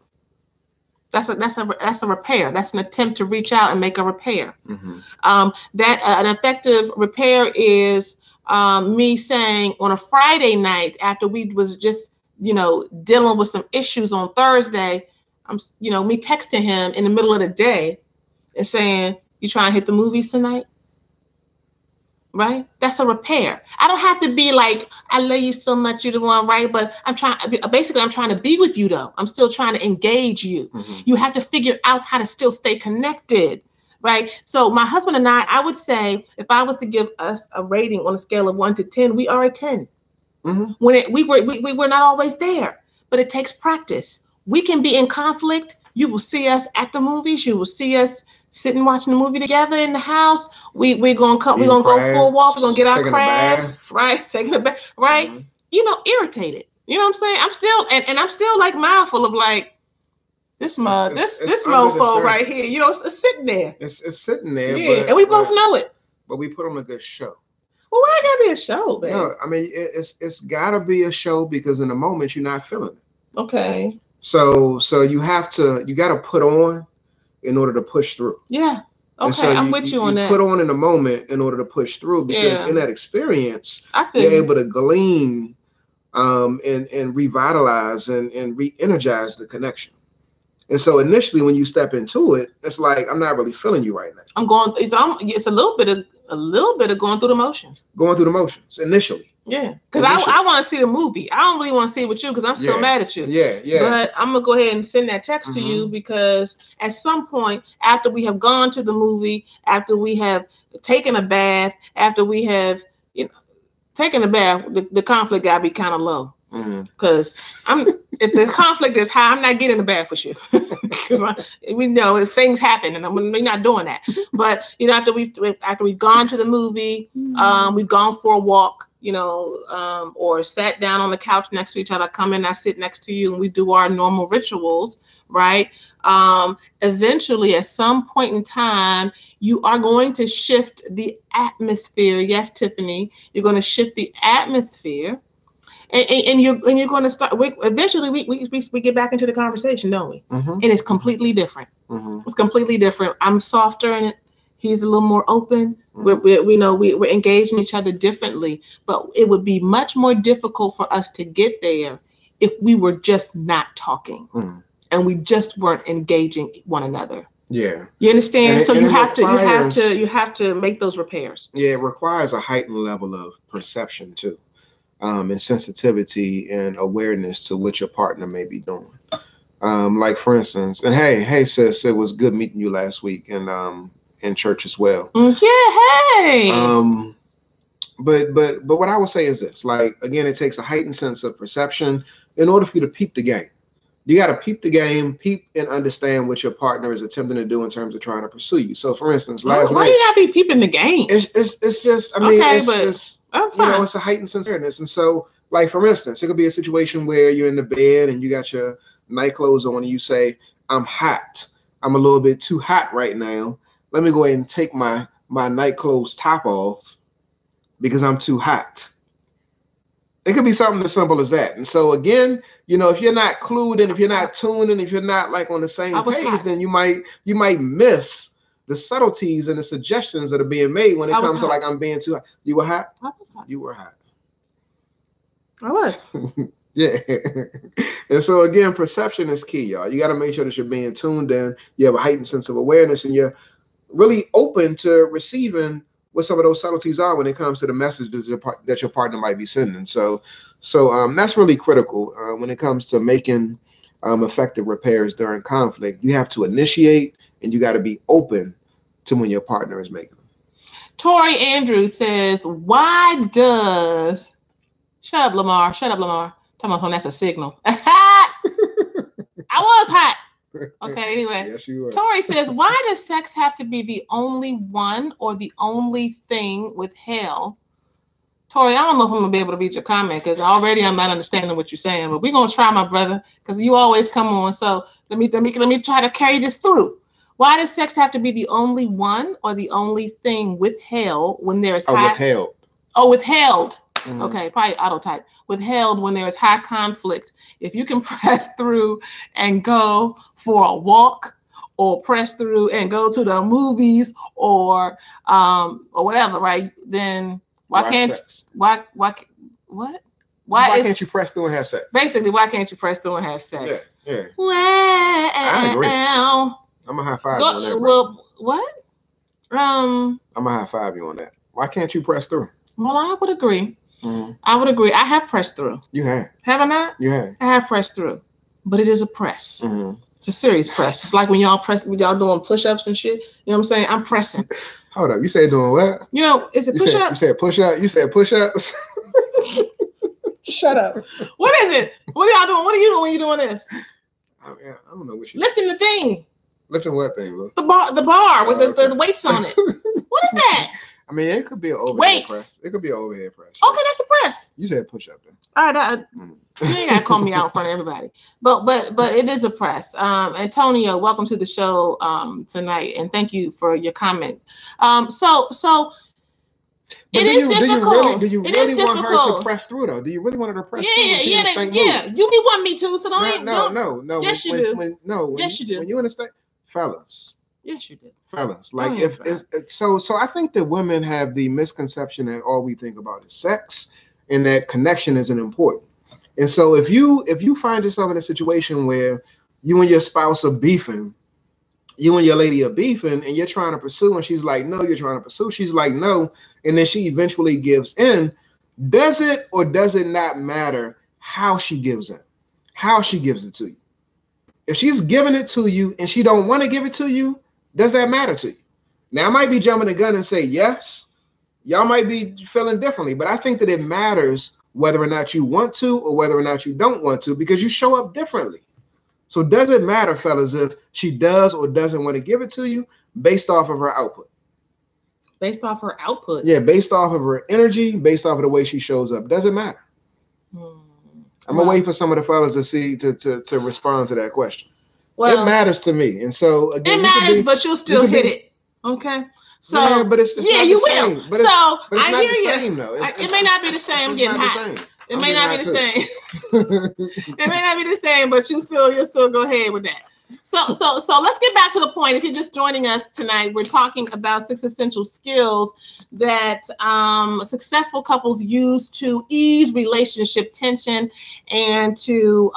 That's a repair. That's an attempt to reach out and make a repair. That an effective repair is me saying on a Friday night after we was just, you know, dealing with some issues on Thursday, me texting him in the middle of the day and saying, you trying to hit the movies tonight? Right? That's a repair. I don't have to be like, I love you so much, you're the one, right? But I'm trying to be with you though. I'm still trying to engage you. You have to figure out how to still stay connected, right? So my husband and I would say, if I was to give us a rating on a scale of 1 to 10, we are a 10. When we were not always there, but it takes practice. We can be in conflict. You will see us at the movies. You will see us sitting watching the movie together in the house. We're gonna go for a walk. We're gonna get our crafts, right? Taking a bath, right? You know, irritated. You know what I'm saying? I'm still and I'm still like mindful of like this mofo right here. You know, it's sitting there. It's sitting there. Yeah, and we both know it. But we put on a good show. Well, why gotta be a show, baby? No, I mean it's gotta be a show because in the moment you're not feeling it. Okay. So you gotta put on in order to push through. Yeah. Okay, so I'm with you on that. Put on in the moment in order to push through because in that experience you're able to glean and revitalize and re-energize the connection. And so initially when you step into it, it's like I'm not really feeling you right now. It's a little bit of going through the motions. Going through the motions initially. Yeah, because I want to see the movie. I don't really want to see it with you because I'm still mad at you. Yeah. But I'm gonna go ahead and send that text to you because at some point after we have gone to the movie, after we have taken a bath, after we have taking a bath, the conflict gotta be kind of low. Because if the conflict is high, I'm not getting in the bath with you. Because we know if things happen, and we're not doing that. But you know, after we've gone to the movie, we've gone for a walk, you know, or sat down on the couch next to each other. I come in, I sit next to you, and we do our normal rituals, right? Eventually, at some point in time, you are going to shift the atmosphere. Yes, Tiffany, you're going to shift the atmosphere. And you're going to start. Eventually, we get back into the conversation, don't we? And it's completely different. It's completely different. I'm softer, and he's a little more open. We're engaging each other differently. But it would be much more difficult for us to get there if we were just not talking and we just weren't engaging one another. Yeah, you understand. So you have to make those repairs. Yeah, it requires a heightened level of perception too. And sensitivity and awareness to what your partner may be doing. Like for instance, and hey sis, it was good meeting you last week in church as well. Yeah, hey. But what I would say is this, like again, it takes a heightened sense of perception in order for you to peep the game. You got to peep the game, peep and understand what your partner is attempting to do in terms of trying to pursue you. So, for instance, last night, why you not be peeping the game? It's just, I mean, it's it's a heightened sense of awareness. And so, like for instance, it could be a situation where you're in the bed and you got your night clothes on, and you say, "I'm hot. I'm a little bit too hot right now. Let me go ahead and take my night clothes top off because I'm too hot." It could be something as simple as that. And so again, you know, if you're not clued in, if you're not tuned in, if you're not like on the same page, then you might miss the subtleties and the suggestions that are being made when it comes to like, I'm being too hot. You were hot? I was hot. You were hot. I was. Yeah. And so again, perception is key, y'all. You got to make sure that you're being tuned in. You have a heightened sense of awareness, and you're really open to receiving what some of those subtleties are when it comes to the messages that your partner might be sending. So that's really critical when it comes to making effective repairs during conflict. You have to initiate, and you got to be open to when your partner is making them. Tori Andrews says, "Why does..." Shut up, Lamar. Shut up, Lamar. Tell me that's a signal. I was hot. Okay, anyway. Yes, you were. Tori says, "Why does sex have to be the only one or the only thing withheld?" Tori, I don't know if I'm gonna be able to read your comment because already I'm not understanding what you're saying, but we're gonna try, my brother, because you always come on. So let me try to carry this through. Why does sex have to be the only one or the only thing withheld when there is withheld? Oh, withheld. Okay, probably auto type. Withheld when there is high conflict. If you can press through and go for a walk, or press through and go to the movies, or whatever, right? Then why can't you press through and have sex? Basically, why can't you press through and have sex? Yeah. Well, I agree. I'm a high five you on that. Well, what? I'm a high five you on that. Why can't you press through? Well, I would agree. I would agree. I have pressed through. You have. Have I not? You have. I have pressed through, but it is a press. It's a serious press. It's like when y'all doing push-ups and shit. You know what I'm saying? I'm pressing. Hold up. You said doing what? You know, is it push-ups? You said push-up? You said push-ups? Shut up. What is it? What are y'all doing? What are you doing when you're doing this? I don't know what you're lifting the thing. Lifting what thing, bro? The bar with the weights on it. What is that? I mean, it could be an overhead press. It could be an overhead press. Okay, that's a press. You said push up then. All right, you ain't gotta call me out in front of everybody. But it is a press. Antonio, welcome to the show tonight, and thank you for your comment. So it is difficult. Do you really want her to press through though? Do you really want her to press through? Yeah. You be wanting me to, so no. Yes, you do. Yes, you do. When you understand, fellas. Yes, you did. Fellas, like so I think that women have the misconception that all we think about is sex and that connection isn't important. And so if you find yourself in a situation where you and your spouse are beefing, you and your lady are beefing, and you're trying to pursue, and she's like, no, you're trying to pursue, she's like, no, and then she eventually gives in, does it or does it not matter how she gives in, how she gives it to you? If she's giving it to you and she don't want to give it to you, does that matter to you? Now, I might be jumping the gun and say, yes, Y'all might be feeling differently, but I think that it matters whether or not you want to or whether or not you don't want to, because you show up differently. So does it matter, fellas, if she does or doesn't want to give it to you based off of her output? Based off her output? Yeah, based off of her energy, based off of the way she shows up. Does it matter? I'm gonna wait for some of the fellas to respond to that question. Well, it matters to me, and so again, it matters, but you'll still hit it. Okay. So yeah, but it's yeah, not you the same. will. But so but it's I not hear the you. Same, though. It may not be the same. I'm getting hot. It may not be the same. It may not be the same, but you'll still go ahead with that. So let's get back to the point. If you're just joining us tonight, we're talking about 6 essential skills that successful couples use to ease relationship tension and to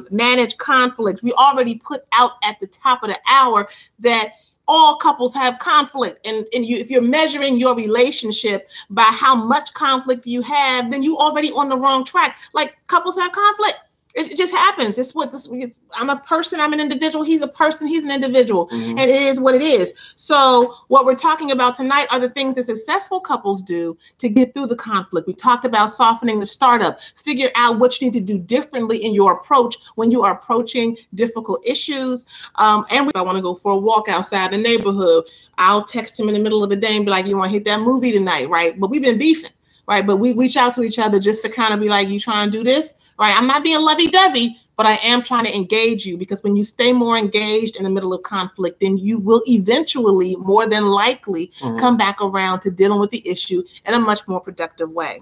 manage conflict. We already put out at the top of the hour that all couples have conflict, and if you're measuring your relationship by how much conflict you have, then you already on the wrong track. Like, couples have conflict. It just happens. It's what this is. I'm a person. I'm an individual. He's a person. He's an individual. And it is what it is. So what we're talking about tonight are the things that successful couples do to get through the conflict. We talked about softening the startup. Figure out what you need to do differently in your approach when you are approaching difficult issues. And if I want to go for a walk outside the neighborhood, I'll text him in the middle of the day and be like, you want to hit that movie tonight, right? But we've been beefing. Right. But we reach out to each other just to kind of be like, you trying to do this? Right. I'm not being lovey-dovey, but I am trying to engage you, because when you stay more engaged in the middle of conflict, then you will eventually, more than likely, come back around to dealing with the issue in a much more productive way.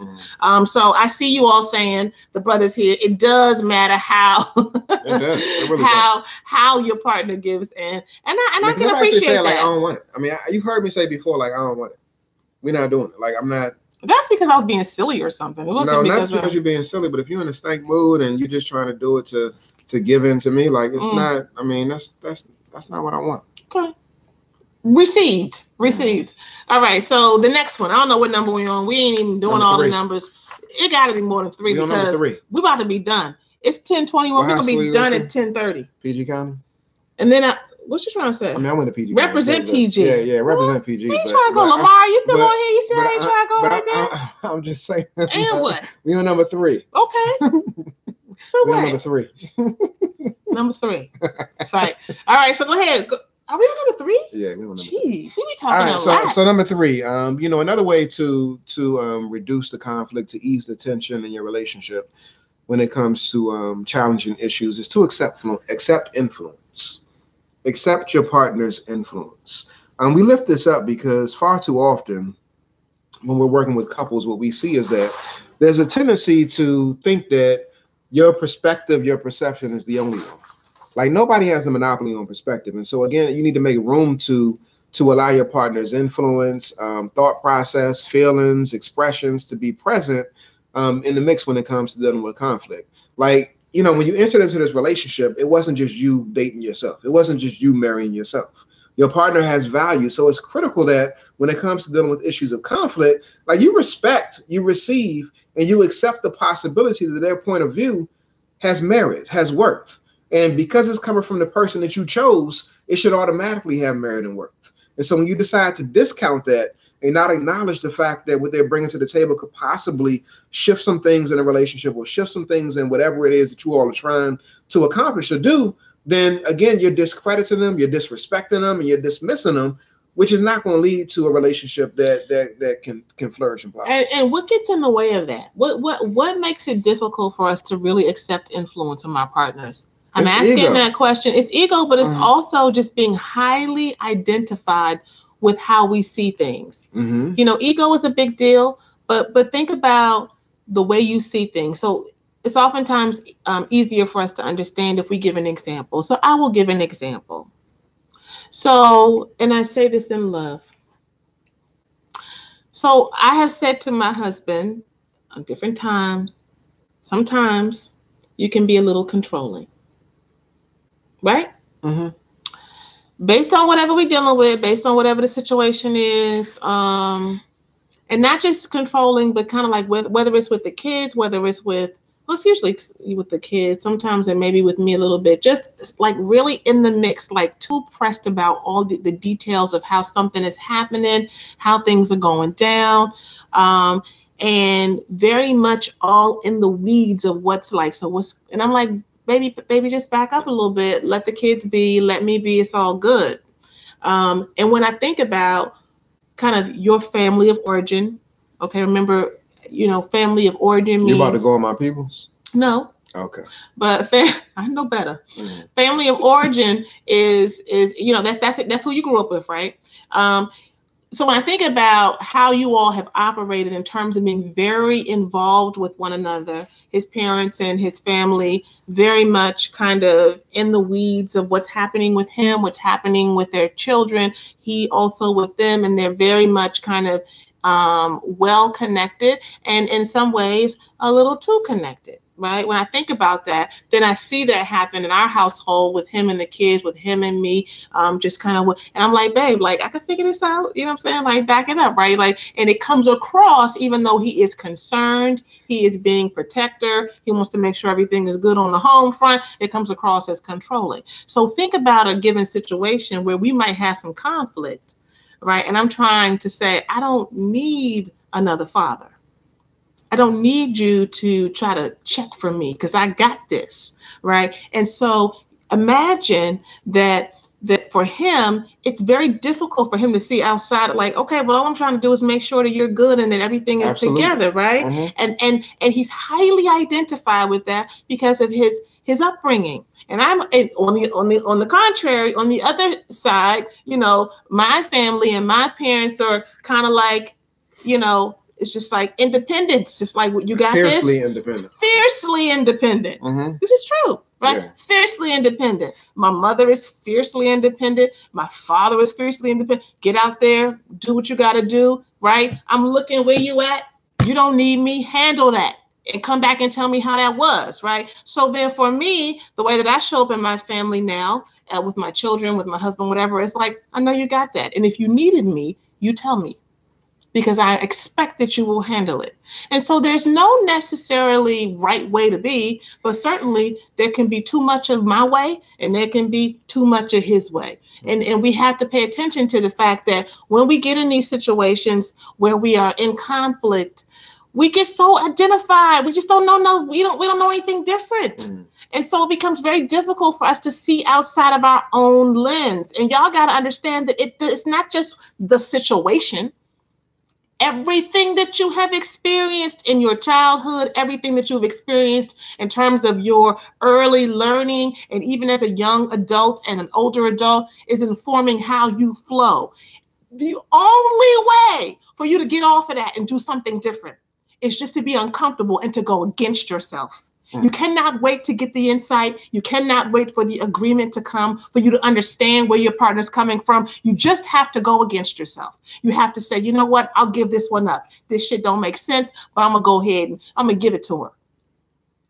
So I see you all saying, the brothers here, it does matter how it really how your partner gives in. And I can appreciate that. Like, I don't want it. I mean, you've heard me say before, like, I don't want it. We're not doing it. Like, I'm not. That's because I was being silly or something. It wasn't not because you're being silly, but if you're in a stank mood and you're just trying to do it to give in to me, like, it's not. I mean, that's not what I want. Okay. Received. All right. So the next one, I don't know what number we're on. We ain't even doing all the numbers. It got to be more than 3 because we're about to be done. It's 10:21. We're gonna be done at 10:30. PG County. And then what you trying to say? I mean, I went to PG. Represent PG. Yeah, represent PG. You trying to go, Lamar? You still on here? You still ain't trying to go right there? I'm just saying. And what? We on number 3. Okay. So what? Number 3. Number 3. Sorry. All right. So go ahead. Are we on number 3? Yeah, we're on number 3. Jeez, we be talking a lot. So number 3. Another way to reduce the conflict, to ease the tension in your relationship when it comes to challenging issues, is to accept influence. Accept your partner's influence. We lift this up because far too often when we're working with couples, what we see is that there's a tendency to think that your perspective, your perception is the only one. Like, nobody has the monopoly on perspective. And so again, you need to make room to allow your partner's influence, thought process, feelings, expressions to be present in the mix when it comes to dealing with conflict. Like, when you entered into this relationship, it wasn't just you dating yourself. It wasn't just you marrying yourself. Your partner has value. So it's critical that when it comes to dealing with issues of conflict, like, you respect, you receive, and you accept the possibility that their point of view has merit, has worth. And because it's coming from the person that you chose, it should automatically have merit and worth. And so when you decide to discount that and not acknowledge the fact that what they're bringing to the table could possibly shift some things in a relationship or shift some things in whatever it is that you all are trying to accomplish or do, then again, you're discrediting them, you're disrespecting them, and you're dismissing them, which is not going to lead to a relationship that can flourish and prosper. And what gets in the way of that? What makes it difficult for us to really accept influence from our partners? I'm asking that question. It's ego, but it's also just being highly identified with how we see things. Ego is a big deal, but think about the way you see things. So it's oftentimes easier for us to understand if we give an example. So I will give an example. So, and I say this in love. So I have said to my husband on different times, sometimes you can be a little controlling, right? Based on whatever we're dealing with, based on whatever the situation is, and not just controlling, but kind of like whether it's with the kids, whether it's with Well, it's usually with the kids, sometimes and maybe with me a little bit, just like really in the mix, like too pressed about all the details of how something is happening, how things are going down, and very much all in the weeds of what's like. So and I'm like, baby, just back up a little bit. Let the kids be, let me be, it's all good. And when I think about kind of your family of origin, okay, remember, family of origin means... You about to go on my peoples? No. Okay. But I know better. Mm-hmm. Family of origin is that's who you grew up with, right? So when I think about how you all have operated in terms of being very involved with one another, his parents and his family, very much kind of in the weeds of what's happening with him, what's happening with their children, he also with them, and they're very much kind of well connected, and in some ways a little too connected. Right. When I think about that, then I see that happen in our household with him and the kids, with him and me, just kind of, and I'm like, babe, like I can figure this out. You know what I'm saying? Like back it up. Right. Like, and it comes across, even though he is concerned, he is being protector. He wants to make sure everything is good on the home front. It comes across as controlling. So think about a given situation where we might have some conflict. Right. And I'm trying to say, I don't need another father. I don't need you to try to check for me because I got this, right? And so imagine that for him, it's very difficult for him to see outside, like, okay, well, all I'm trying to do is make sure that you're good and that everything is together, right? Mm-hmm. And he's highly identified with that because of his upbringing. And I'm on the contrary, on the other side, my family and my parents are kind of like, it's just like independence. It's like, you got fiercely this. Independent. Fiercely independent. Mm-hmm. This is true, right? Yeah. Fiercely independent. My mother is fiercely independent. My father is fiercely independent. Get out there, do what you got to do, right? I'm looking where you at. You don't need me. Handle that. And come back and tell me how that was, right? So then for me, the way that I show up in my family now, with my children, with my husband, whatever, it's like, I know you got that. And if you needed me, you tell me, because I expect that you will handle it. And so there's no necessarily right way to be, but certainly there can be too much of my way and there can be too much of his way. And we have to pay attention to the fact that when we get in these situations where we are in conflict, we get so identified. We just don't know. We don't know anything different. Mm. And so it becomes very difficult for us to see outside of our own lens. And y'all got to understand that it's not just the situation. Everything that you have experienced in your childhood, everything that you've experienced in terms of your early learning, and even as a young adult and an older adult, is informing how you flow. The only way for you to get off of that and do something different is just to be uncomfortable and to go against yourself. You cannot wait to get the insight. You cannot wait for the agreement to come, for you to understand where your partner's coming from. You just have to go against yourself. You have to say, you know what? I'll give this one up. This shit don't make sense, but I'm going to go ahead and I'm going to give it to her.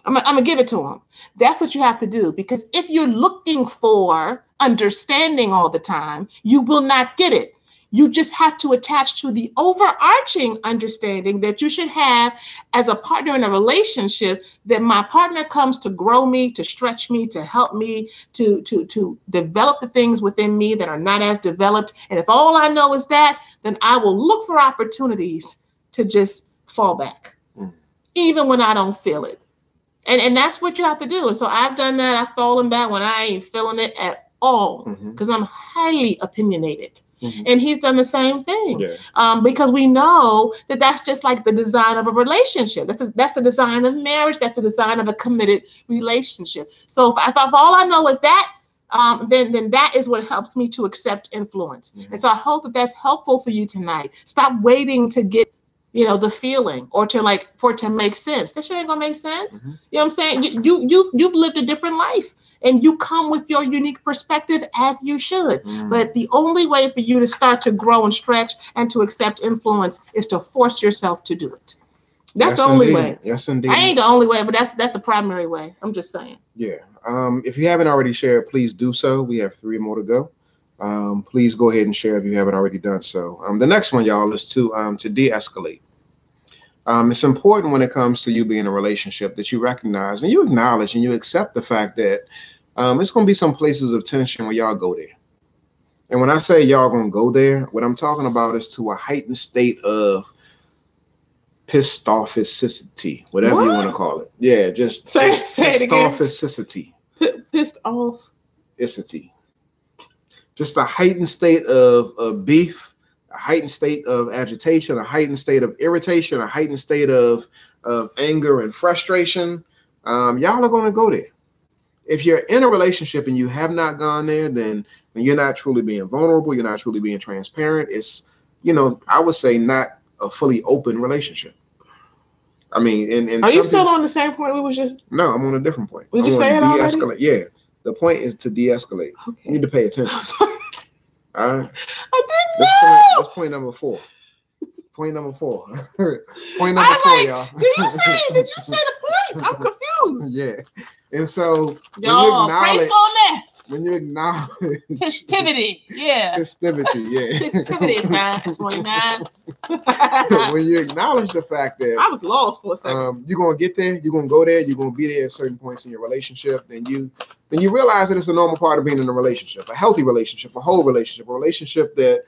I'm going to give it to him. That's what you have to do, because if you're looking for understanding all the time, you will not get it. You just have to attach to the overarching understanding that you should have as a partner in a relationship, that my partner comes to grow me, to stretch me, to help me, to develop the things within me that are not as developed. And if all I know is that, then I will look for opportunities to just fall back, even when I don't feel it. And that's what you have to do. And so I've done that. I've fallen back when I ain't feeling it at all, because I'm highly opinionated. And he's done the same thing, because we know that that's just like the design of a relationship. That's the design of marriage. That's the design of a committed relationship. So if all I know is that, then that is what helps me to accept influence. And so I hope that that's helpful for you tonight. Stop waiting to get, the feeling, or for it to make sense. That shit ain't gonna make sense. You know what I'm saying? You've lived a different life, and you come with your unique perspective, as you should. But the only way for you to start to grow and stretch and to accept influence is to force yourself to do it. That's the only way. Yes, indeed. I ain't the only way, but that's the primary way. I'm just saying. Yeah. If you haven't already shared, please do so. We have 3 more to go. Please go ahead and share if you haven't already done so. The next one, y'all, is to de-escalate. It's important when it comes to you being in a relationship that you recognize and you acknowledge and you accept the fact that it's going to be some places of tension where y'all go there. And when I say y'all going to go there, what I'm talking about is to a heightened state of pissed officity, whatever you want to call it. Yeah, just say pissed officity. Pissed off. Just a heightened state of beef, a heightened state of agitation, a heightened state of irritation, a heightened state of anger and frustration. Y'all are going to go there. If you're in a relationship and you have not gone there, then you're not truly being vulnerable. You're not truly being transparent. It's, I would say not a fully open relationship. I mean, and are you still on the same point we was just? No, I'm on a different point. Did you say it already? Yeah, the point is to de-escalate. Okay. You need to pay attention. All right. I didn't know. That's point number 4. Point number 4. Point number 4, y'all. Did you say the point? I'm confused. Yeah. And so when you acknowledge festivity, yeah. Festivity, yeah. Festivity, 29. When you acknowledge the fact that I was lost for a second. You're gonna get there, you're gonna go there, you're gonna be there at certain points in your relationship, then you realize that it's a normal part of being in a relationship, a healthy relationship, a whole relationship, a relationship that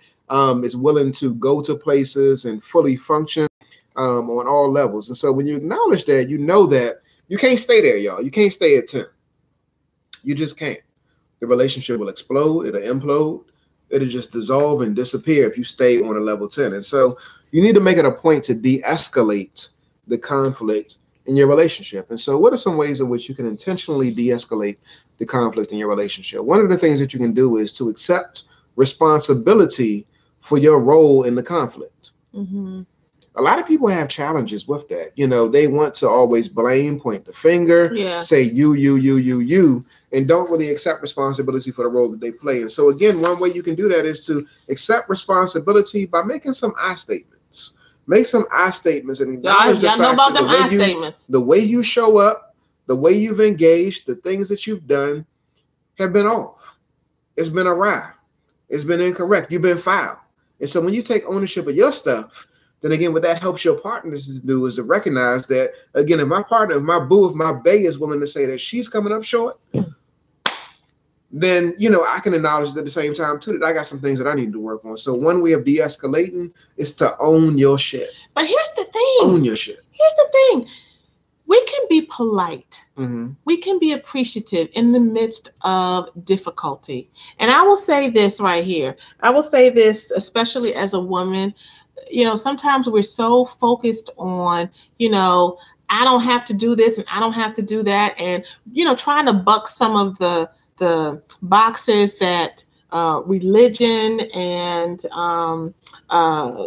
is willing to go to places and fully function on all levels. And so when you acknowledge that, you know that you can't stay there, y'all. You can't stay at 10. You just can't. The relationship will explode. It'll implode. It'll just dissolve and disappear if you stay on a level 10. And so you need to make it a point to de-escalate the conflict in your relationship. And so what are some ways in which you can intentionally de-escalate the conflict in your relationship? One of the things that you can do is to accept responsibility for your role in the conflict. Mm-hmm. A lot of people have challenges with that. They want to always blame, point the finger, say you, and don't really accept responsibility for the role that they play. And so again, one way you can do that is to accept responsibility by making some I statements. Make some I statements and acknowledge the fact know about them I statements. The way you show up, the way you've engaged, the things that you've done have been off. It's been awry. It's been incorrect. You've been foul. And so when you take ownership of your stuff, then again, what that helps your partners to do is to recognize that, again, if my partner, if my boo, if my bae is willing to say that she's coming up short, then, I can acknowledge at the same time, too, that I got some things that I need to work on. So one way of de-escalating is to own your shit. But here's the thing. Own your shit. Here's the thing. We can be polite. Mm-hmm. We can be appreciative in the midst of difficulty. And I will say this right here. I will say this, especially as a woman. Sometimes we're so focused on, I don't have to do this and I don't have to do that. And, trying to buck some of the boxes that religion and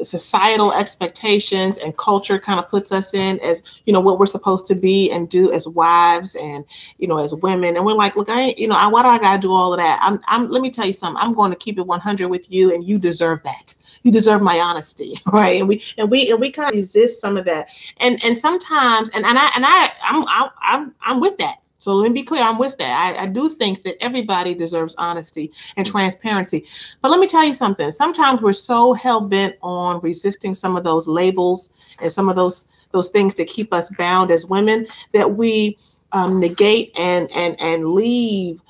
societal expectations and culture kind of puts us in as, what we're supposed to be and do as wives and, as women. And we're like, look, why do I got to do all of that? Let me tell you something. I'm going to keep it 100 with you, and you deserve that. You deserve my honesty, right? And we kind of resist some of that. And sometimes, I'm with that. So let me be clear, I'm with that. I do think that everybody deserves honesty and transparency. But let me tell you something. Sometimes we're so hell-bent on resisting some of those labels and some of those things that keep us bound as women that we negate and leave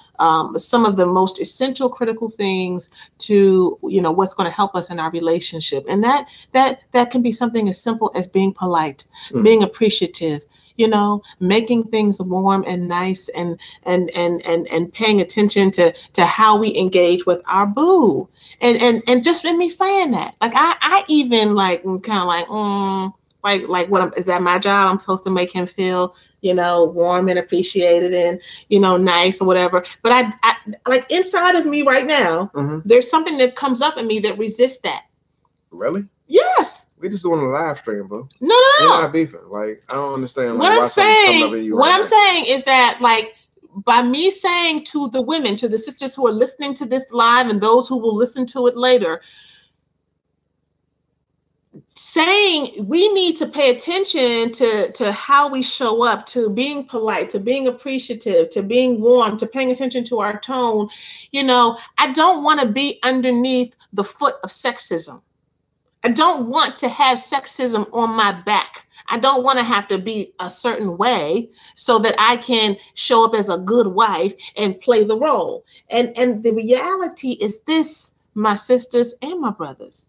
some of the most essential critical things to, what's going to help us in our relationship. And that can be something as simple as being polite, being appreciative, making things warm and nice and paying attention to how we engage with our boo. And just in me saying that, like, I even kind of like what is that my job? I'm supposed to make him feel, warm and appreciated and, nice or whatever. But I like inside of me right now, there's something that comes up in me that resists that. Really? Yes. We just doing a live stream, bro. No. We're not beefing. Like, I don't understand. What I'm saying is that, like, by me saying to the women, to the sisters who are listening to this live and those who will listen to it later, saying we need to pay attention to how we show up, to being polite, to being appreciative, to being warm, to paying attention to our tone. I don't want to be underneath the foot of sexism. I don't want to have sexism on my back. I don't want to have to be a certain way so that I can show up as a good wife and play the role. And the reality is this, my sisters and my brothers.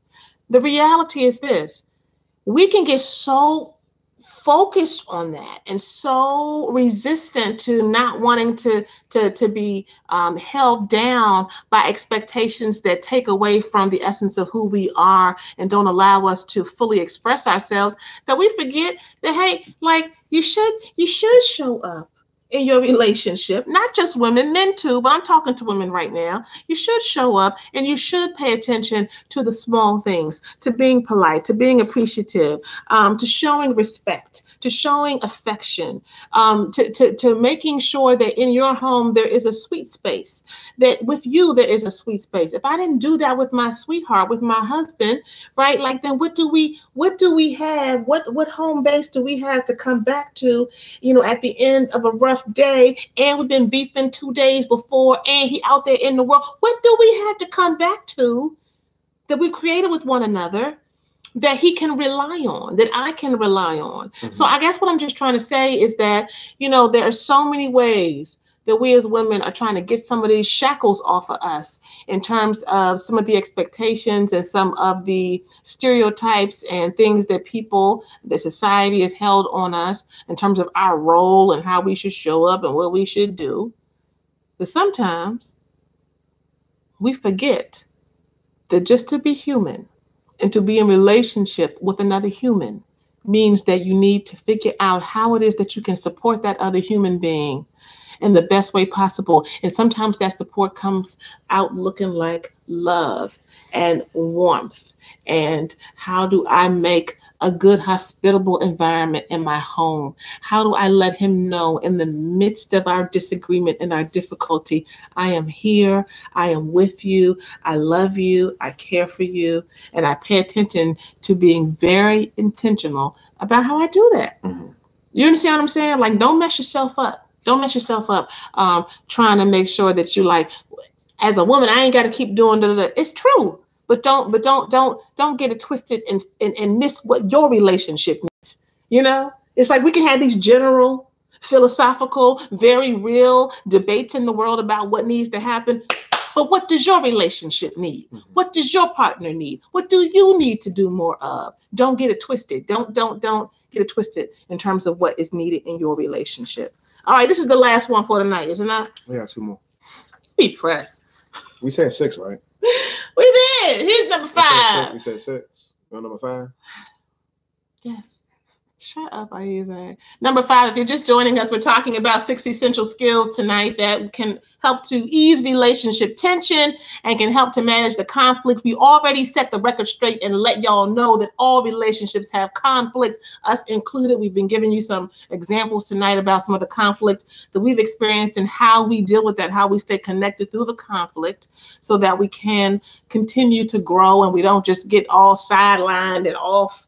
The reality is this. We can get so focused on that and so resistant to not wanting to be held down by expectations that take away from the essence of who we are and don't allow us to fully express ourselves, that we forget that, hey, like you should show up in your relationship, not just women, men too, but I'm talking to women right now. You should show up and you should pay attention to the small things, to being polite, to being appreciative, to showing respect, to showing affection, to making sure that in your home there is a sweet space, that with you there is a sweet space. If I didn't do that with my sweetheart, with my husband, right, like then what do we have? What home base do we have to come back to, at the end of a rough day, and we've been beefing 2 days before, and he out there in the world? What do we have to come back to that we've created with one another that he can rely on, that I can rely on? Mm-hmm. So I guess what I'm just trying to say is that, there are so many ways that we as women are trying to get some of these shackles off of us in terms of some of the expectations and some of the stereotypes and things that society has held on us in terms of our role and how we should show up and what we should do. But sometimes we forget that just to be human and to be in relationship with another human means that you need to figure out how it is that you can support that other human being in the best way possible. And sometimes that support comes out looking like love and warmth. And how do I make a good, hospitable environment in my home? How do I let him know in the midst of our disagreement and our difficulty, I am here, I am with you, I love you, I care for you, and I pay attention to being very intentional about how I do that. Mm-hmm. You understand what I'm saying? Like, don't mess yourself up. Don't mess yourself up trying to make sure that you, like, as a woman, I ain't got to keep doing da-da-da. It's true, but don't get it twisted and miss what your relationship needs. It's like we can have these general, philosophical, very real debates in the world about what needs to happen. But what does your relationship need? Mm-hmm. What does your partner need? What do you need to do more of? Don't get it twisted. Don't get it twisted in terms of what is needed in your relationship. All right, this is the last one for tonight, isn't it? We got 2 more. Be pressed. We said 6, right? We did. Here's number 5. We said 6. You know number 5? Yes. Shut up, I use it. Number 5, if you're just joining us, we're talking about 6 essential skills tonight that can help to ease relationship tension and can help to manage the conflict. We already set the record straight and let y'all know that all relationships have conflict, us included. We've been giving you some examples tonight about some of the conflict that we've experienced and how we deal with that, how we stay connected through the conflict so that we can continue to grow and we don't just get all sidelined and off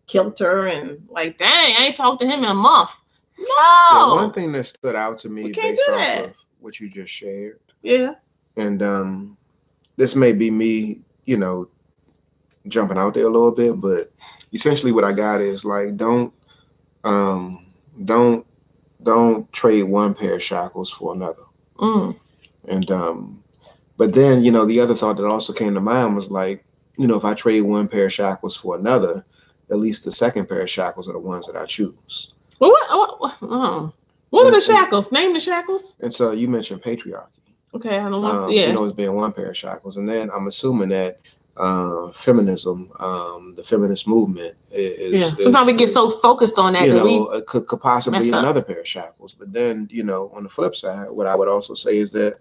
kilter and like, dang, I ain't talked to him in a month. No. Yeah, one thing that stood out to me based off of what you just shared. Yeah. And this may be me, jumping out there a little bit, but essentially what I got is like, don't trade one pair of shackles for another. Mm. And but then, the other thought that also came to mind was like, if I trade one pair of shackles for another, at least the second pair of shackles are the ones that I choose. Well, what are the shackles? Name the shackles. And so you mentioned patriarchy. Okay, I don't know. Yeah. As being one pair of shackles. And then I'm assuming that feminism, the feminist movement is sometimes we get so focused on that we could possibly be another pair of shackles. But then, on the flip side, what I would also say is that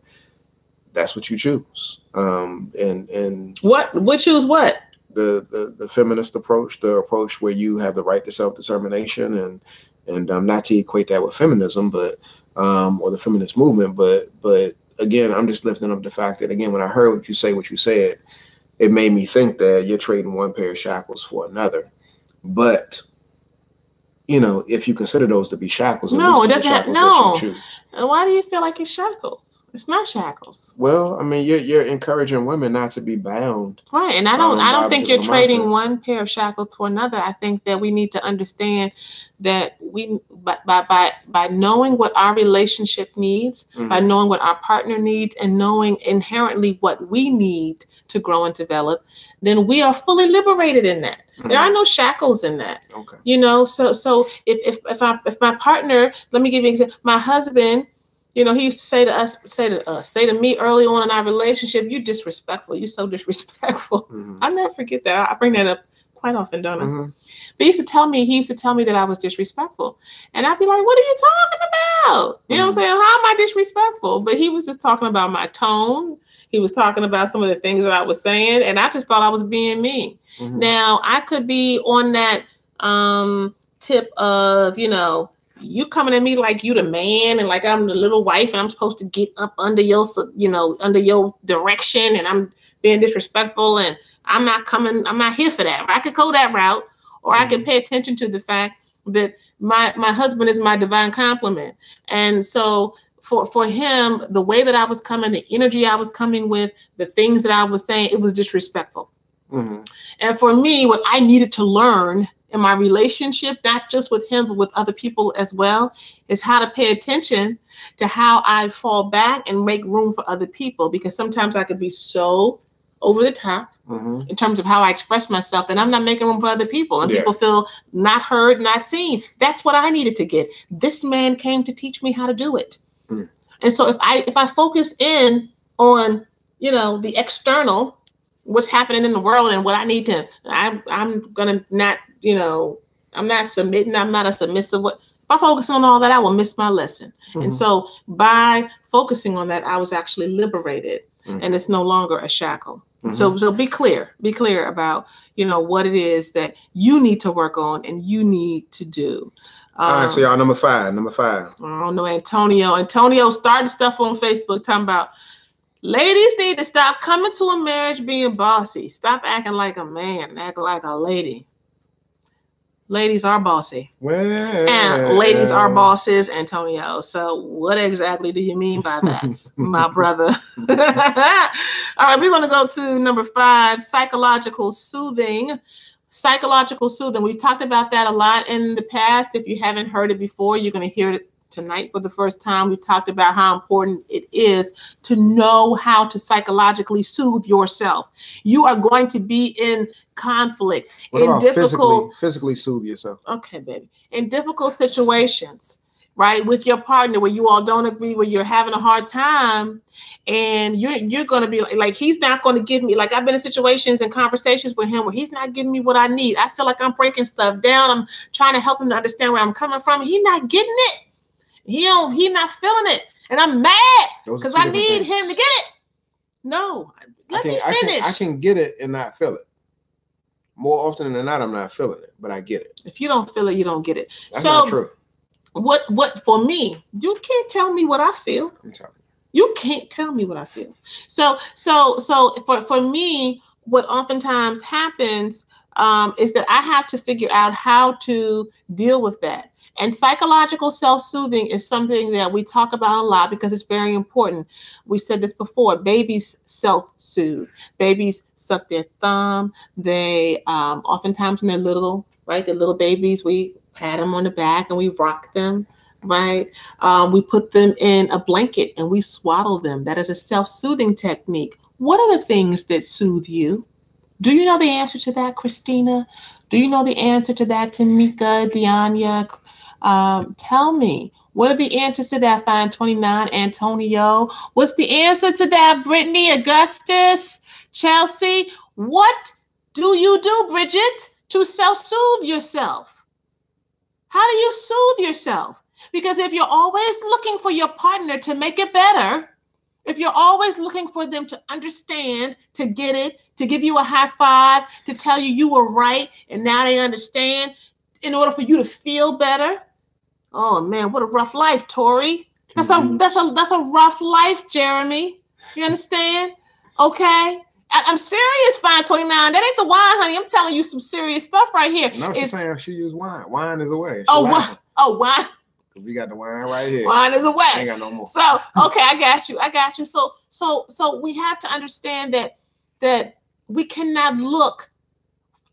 that's what you choose. And what choose what? The feminist approach, the approach where you have the right to self-determination and not to equate that with feminism, but or the feminist movement, but again, I'm just lifting up the fact that, again, when I heard what you said, it made me think that you're trading one pair of shackles for another. But you know, if you consider those to be shackles, no, it doesn't have, no. And why do you feel like it's shackles? It's not shackles. Well, I mean, you're encouraging women not to be bound. Right. And I don't think you're trading one pair of shackles for another. I think that we need to understand that by knowing what our relationship needs, by knowing what our partner needs, and knowing inherently what we need to grow and develop, then we are fully liberated in that. There are no shackles in that. Okay. You know, so if my partner, let me give you an example. My husband, you know, he used to say to me early on in our relationship, "You disrespectful. You're so disrespectful." I'll never forget that. I bring that up quite often, don't I? But he used to tell me that I was disrespectful. And I'd be like, "What are you talking about?" You know what I'm saying? How am I disrespectful? But he was just talking about my tone. He was talking about some of the things that I was saying, and I just thought I was being mean. Now, I could be on that tip of, you know, you coming at me like you the man and like I'm the little wife and I'm supposed to get up under your, you know, under your direction, and I'm being disrespectful, and I'm not here for that. I could go that route, or I could pay attention to the fact that my husband is my divine complement. And so for him, the way that I was coming, the energy I was coming with, the things that I was saying, it was disrespectful. And for me, what I needed to learn in my relationship, not just with him, but with other people as well, is how to pay attention to how I fall back and make room for other people. Because sometimes I could be so over the top in terms of how I express myself, and I'm not making room for other people, and people feel not heard, not seen. That's what I needed to get. This man came to teach me how to do it. And so if I focus in on, you know, the external, what's happening in the world and what I need to, I'm gonna not, you know, I'm not submitting. I'm not a submissive. If I focus on all that, I will miss my lesson. And so by focusing on that, I was actually liberated, and it's no longer a shackle. So be clear about, you know, what it is that you need to work on and you need to do. All right, so y'all, number five. I don't know, Antonio started stuff on Facebook talking about ladies need to stop coming to a marriage being bossy. Stop acting like a man and act like a lady. Ladies are bossy. Well, and ladies are bosses, Antonio. So what exactly do you mean by that, my brother? All right, we're going to go to number 5, psychological soothing. Psychological soothing. We've talked about that a lot in the past. If you haven't heard it before, you're going to hear it tonight for the first time. We talked about how important it is to know how to psychologically soothe yourself. You are going to be in conflict, in difficult, physically soothe yourself. Okay, baby. In difficult situations, right, with your partner where you all don't agree, where you're having a hard time, and you're going to be like, he's not going to give me, like, I've been in situations and conversations with him where he's not giving me what I need. I feel like I'm breaking stuff down. I'm trying to help him to understand where I'm coming from. He's not getting it. He not feeling it, and I'm mad because I need him to get it. No, let me finish. I can get it and not feel it. More often than not, I'm not feeling it, but I get it. If you don't feel it, you don't get it. That's not true. What for me? You can't tell me what I feel. I'm telling you. You can't tell me what I feel. So for me, what oftentimes happens is that I have to figure out how to deal with that. And psychological self-soothing is something that we talk about a lot because it's very important. We said this before. Babies self-soothe. Babies suck their thumb. They oftentimes when they're little, right? They're little babies. We pat them on the back and we rock them, right? We put them in a blanket and we swaddle them. That is a self-soothing technique. What are the things that soothe you? Do you know the answer to that, Christina? Do you know the answer to that, Tamika, Deanya? Tell me, what are the answers to that, Fine 29, Antonio? What's the answer to that, Brittany, Augustus, Chelsea? What do you do, Bridget, to self-soothe yourself? How do you soothe yourself? Because if you're always looking for your partner to make it better, if you're always looking for them to understand, to get it, to give you a high five, to tell you you were right, and now they understand, in order for you to feel better. Oh man, what a rough life, Tori. That's a rough life, Jeremy. You understand? Okay. I'm serious, Fine 29. That ain't the wine, honey. I'm telling you some serious stuff right here. No, she's saying she used wine. Wine is away. She wine. Oh, wine. We got the wine right here. Wine is away. I ain't got no more. So, okay, I got you. So we have to understand that we cannot look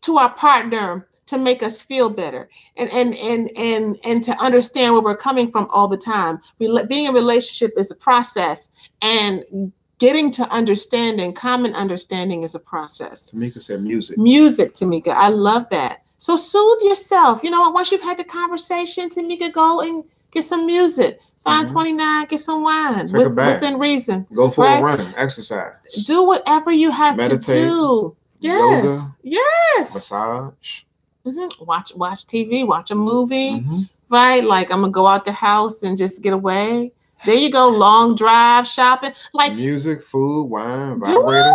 to our partner to make us feel better and to understand where we're coming from all the time. Being in a relationship is a process, and getting to understanding, common understanding, is a process. Tamika said music. Music, Tamika. I love that. So soothe yourself. You know what? Once you've had the conversation, Tamika, go and get some music. Fine 29, get some wine. Take a bath. Within reason. Go for a run. Exercise. Do whatever you have to do. Yes. Yoga. Yes. Massage. Watch TV. Watch a movie. Right? Like, I'm going to go out the house and just get away. There you go. Long drive, shopping. Like music, food, wine, vibrator,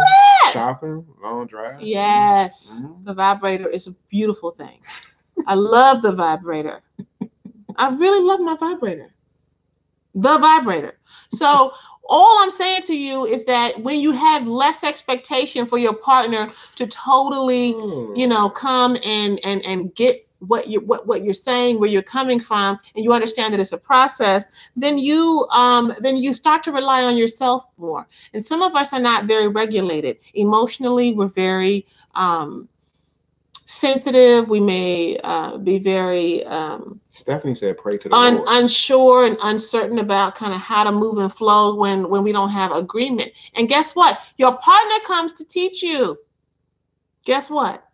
shopping, long drive. Yes. The vibrator is a beautiful thing. I love the vibrator. I really love my vibrator. The vibrator. So all I'm saying to you is that when you have less expectation for your partner to totally, come and get what you're saying, where you're coming from, and you understand that it's a process, then you start to rely on yourself more. And some of us are not very regulated emotionally. We're very sensitive. We may be very Stephanie said pray to the Lord. Unsure and uncertain about kind of how to move and flow when we don't have agreement. And guess what? Your partner comes to teach you. Guess what?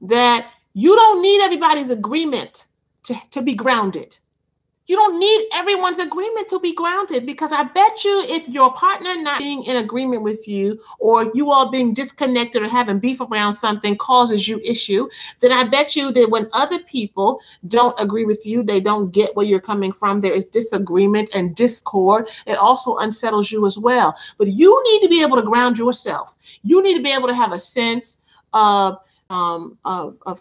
That you don't need everybody's agreement to be grounded. You don't need everyone's agreement to be grounded, because I bet you if your partner not being in agreement with you, or you all being disconnected or having beef around something causes you issue, then I bet you that when other people don't agree with you, they don't get where you're coming from, there is disagreement and discord, it also unsettles you as well. But you need to be able to ground yourself. You need to be able to have a sense of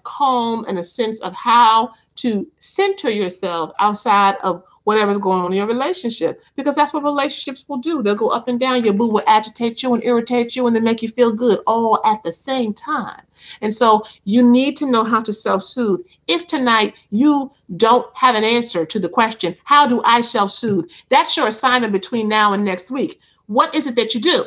calm and a sense of how to center yourself outside of whatever's going on in your relationship, because that's what relationships will do. They'll go up and down. Your boo will agitate you and irritate you and then make you feel good all at the same time. And so you need to know how to self-soothe. If tonight you don't have an answer to the question, how do I self-soothe? That's your assignment between now and next week. What is it that you do?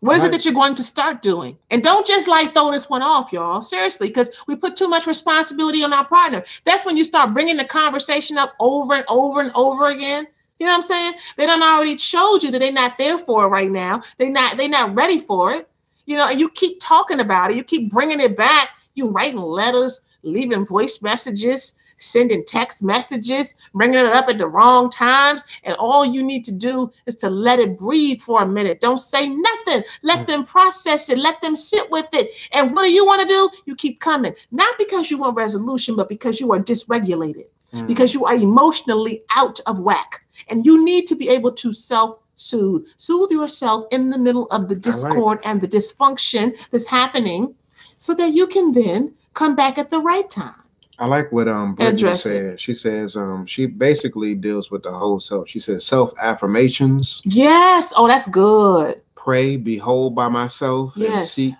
What is it that you're going to start doing? And don't just like throw this one off, y'all. Seriously, because we put too much responsibility on our partner. That's when you start bringing the conversation up over and over and over again. You know what I'm saying? They done already showed you that they're not there for it right now. They're not ready for it. And you keep talking about it. You keep bringing it back. You writing letters, leaving voice messages, sending text messages, bringing it up at the wrong times. And all you need to do is to let it breathe for a minute. Don't say nothing. Let them process it. Let them sit with it. And what do you want to do? You keep coming. Not because you want resolution, but because you are dysregulated, because you are emotionally out of whack. And you need to be able to self-soothe. Soothe yourself in the middle of the discord and the dysfunction that's happening, so that you can then come back at the right time. I like what Brittany said. She says she basically deals with the whole self. She says self-affirmations. Yes. Oh, that's good. Pray, behold by myself, and seek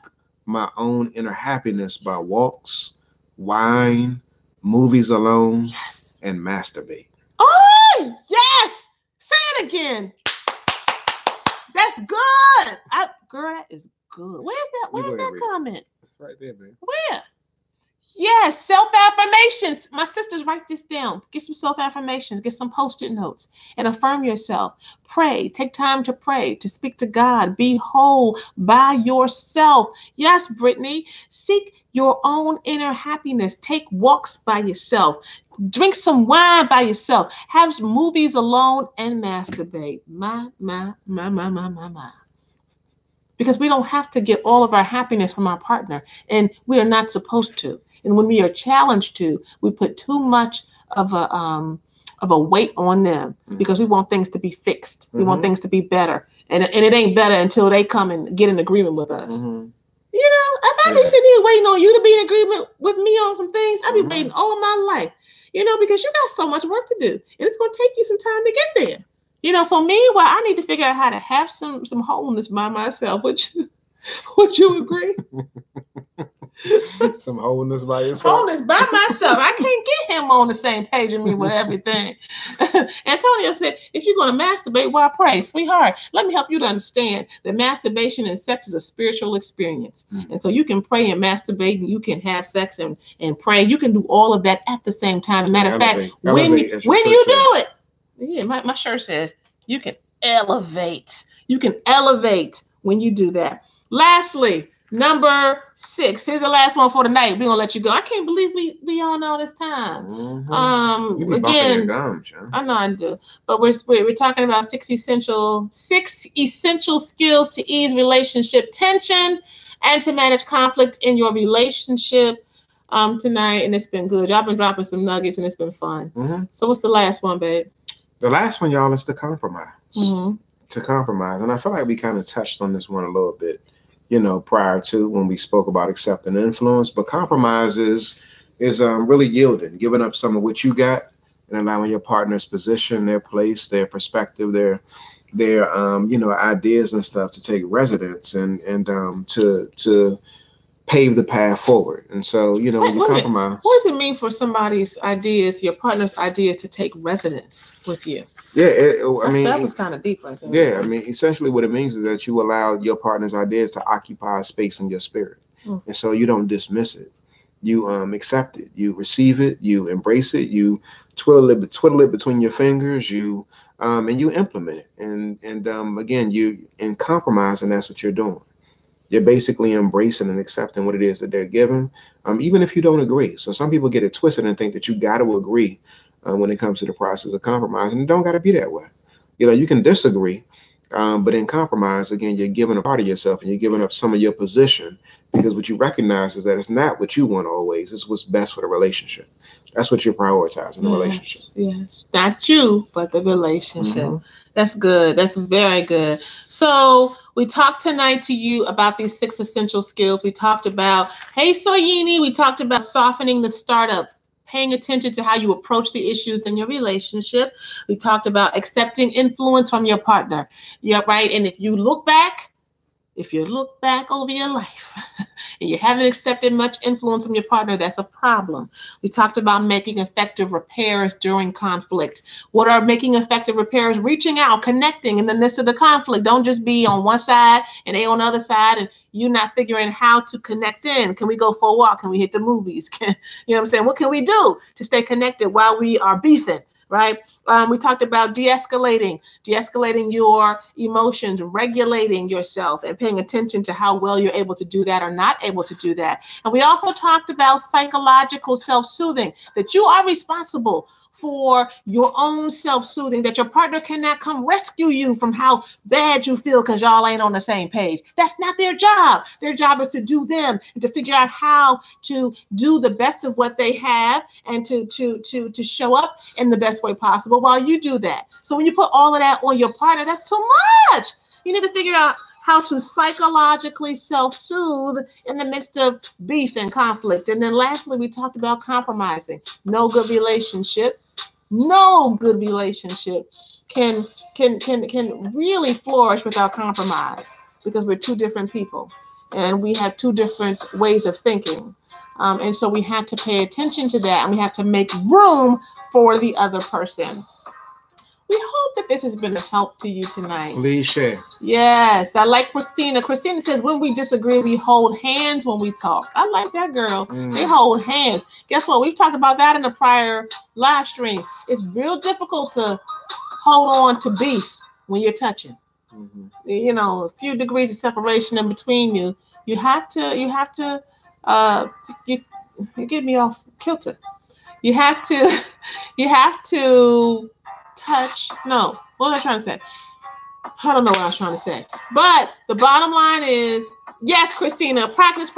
my own inner happiness by walks, wine, movies alone, and masturbate. Oh, yes. Say it again. That's good. Girl, that is good. Where's that comment? It's right there, man. Where? Yes, self-affirmations. My sisters, write this down. Get some self-affirmations. Get some Post-it notes and affirm yourself. Pray. Take time to pray, to speak to God. Be whole by yourself. Yes, Brittany. Seek your own inner happiness. Take walks by yourself. Drink some wine by yourself. Have movies alone and masturbate. My. Because we don't have to get all of our happiness from our partner, and we are not supposed to. And when we are challenged to, we put too much of a weight on them, because we want things to be fixed. We want things to be better, and it ain't better until they come and get in agreement with us. If I be sitting here waiting on you to be in agreement with me on some things, I'll be waiting all my life. Because you got so much work to do, and it's going to take you some time to get there. So meanwhile, I need to figure out how to have some wholeness by myself, which Would you agree? Some holding this by yourself. Holding this by myself. I can't get him on the same page with me with everything. Antonio said, if you're going to masturbate, why pray? Sweetheart, let me help you to understand that masturbation and sex is a spiritual experience. Mm-hmm. And so you can pray and masturbate, and you can have sex and pray. You can do all of that at the same time. Matter of fact, when you do it, yeah, my shirt says you can elevate. You can elevate when you do that. Lastly, number 6. Here's the last one for tonight. We're gonna let you go. I can't believe we on all this time. Mm-hmm. You be again, your gums, I know I do. But we're talking about 6 essential skills to ease relationship tension and to manage conflict in your relationship tonight. And it's been good. Y'all been dropping some nuggets and it's been fun. Mm-hmm. So what's the last one, babe? The last one, y'all, is to compromise. Mm-hmm. To compromise. And I feel like we kind of touched on this one a little bit, prior to when we spoke about accepting influence. But compromise is really yielding, giving up some of what you got and allowing your partner's position, their place, their perspective, their ideas and stuff to take residence and to pave the path forward. And so, when you compromise. What does it mean for somebody's ideas, your partner's ideas, to take residence with you? Yeah, that was kind of deep, I think. Yeah, essentially what it means is that you allow your partner's ideas to occupy space in your spirit. Mm. And so you don't dismiss it. You accept it. You receive it. You embrace it. You twiddle it between your fingers. You and you implement it. And again, you in compromise, and that's what you're doing. You're basically embracing and accepting what it is that they're giving, even if you don't agree. So some people get it twisted and think that you got to agree when it comes to the process of compromise, and it don't got to be that way. You can disagree, but in compromise, again, you're giving a part of yourself and you're giving up some of your position, because what you recognize is that it's not what you want always. It's what's best for the relationship. That's what you're prioritizing in the relationship. Yes, not you, but the relationship. Mm-hmm. That's good. That's very good. So we talked tonight to you about these 6 essential skills. We talked about, hey, Soyini, we talked about softening the startup, paying attention to how you approach the issues in your relationship. We talked about accepting influence from your partner. Yeah, right. And if you look back over your life and you haven't accepted much influence from your partner, that's a problem. We talked about making effective repairs during conflict. What are making effective repairs? Reaching out, connecting in the midst of the conflict. Don't just be on one side and they on the other side and you not figuring how to connect in. Can we go for a walk? Can we hit the movies? You know what I'm saying? What can we do to stay connected while we are beefing? Right? We talked about de-escalating your emotions, regulating yourself, and paying attention to how well you're able to do that or not able to do that. And we also talked about psychological self-soothing, that you are responsible for your own self-soothing, that your partner cannot come rescue you from how bad you feel because y'all ain't on the same page. That's not their job. Their job is to do them and to figure out how to do the best of what they have and to show up in the best way possible while you do that. So when you put all of that on your partner, that's too much. You need to figure out how to psychologically self-soothe in the midst of beef and conflict. And then lastly, we talked about compromising. No good relationship can really flourish without compromise, because we're 2 different people and we have 2 different ways of thinking. And so we have to pay attention to that, and we have to make room for the other person. We hope that this has been of help to you tonight. Please share. Yes, I like Christina. Christina says, when we disagree, we hold hands when we talk. I like that, girl. They hold hands. Guess what? We've talked about that in a prior live stream. It's real difficult to hold on to beef when you're touching. Mm-hmm. A few degrees of separation in between you. You have to you get me off kilter. You have to touch. No, what was I trying to say? I don't know what I was trying to say. But the bottom line is, yes, Christina, practice.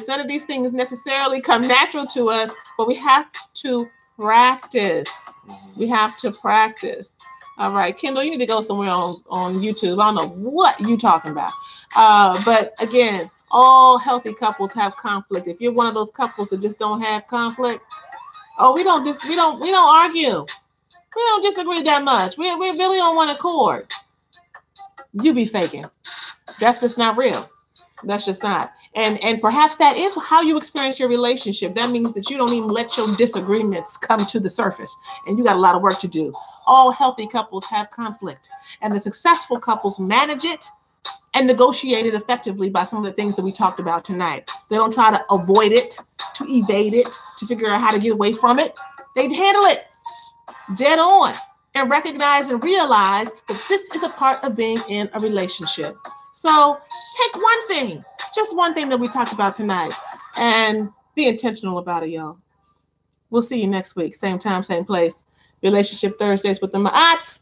None of these things necessarily come natural to us, but we have to practice. We have to practice. All right, Kendall, you need to go somewhere on YouTube. I don't know what you're talking about. But again, all healthy couples have conflict. If you're one of those couples that just don't have conflict, we don't argue. We don't disagree that much. We're really on one accord. You be faking. That's just not real. That's just not. And perhaps that is how you experience your relationship. That means that you don't even let your disagreements come to the surface. And you got a lot of work to do. All healthy couples have conflict. And the successful couples manage it and negotiate it effectively by some of the things that we talked about tonight. They don't try to avoid it, to evade it, to figure out how to get away from it. They handle it dead on and recognize and realize that this is a part of being in a relationship. So take one thing, just one thing that we talked about tonight, and be intentional about it, y'all. We'll see you next week. Same time, same place. Relationship Thursdays with the Ma'ats.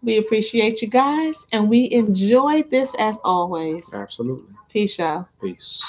We appreciate you guys, and we enjoyed this as always. Absolutely. Peace, y'all. Peace.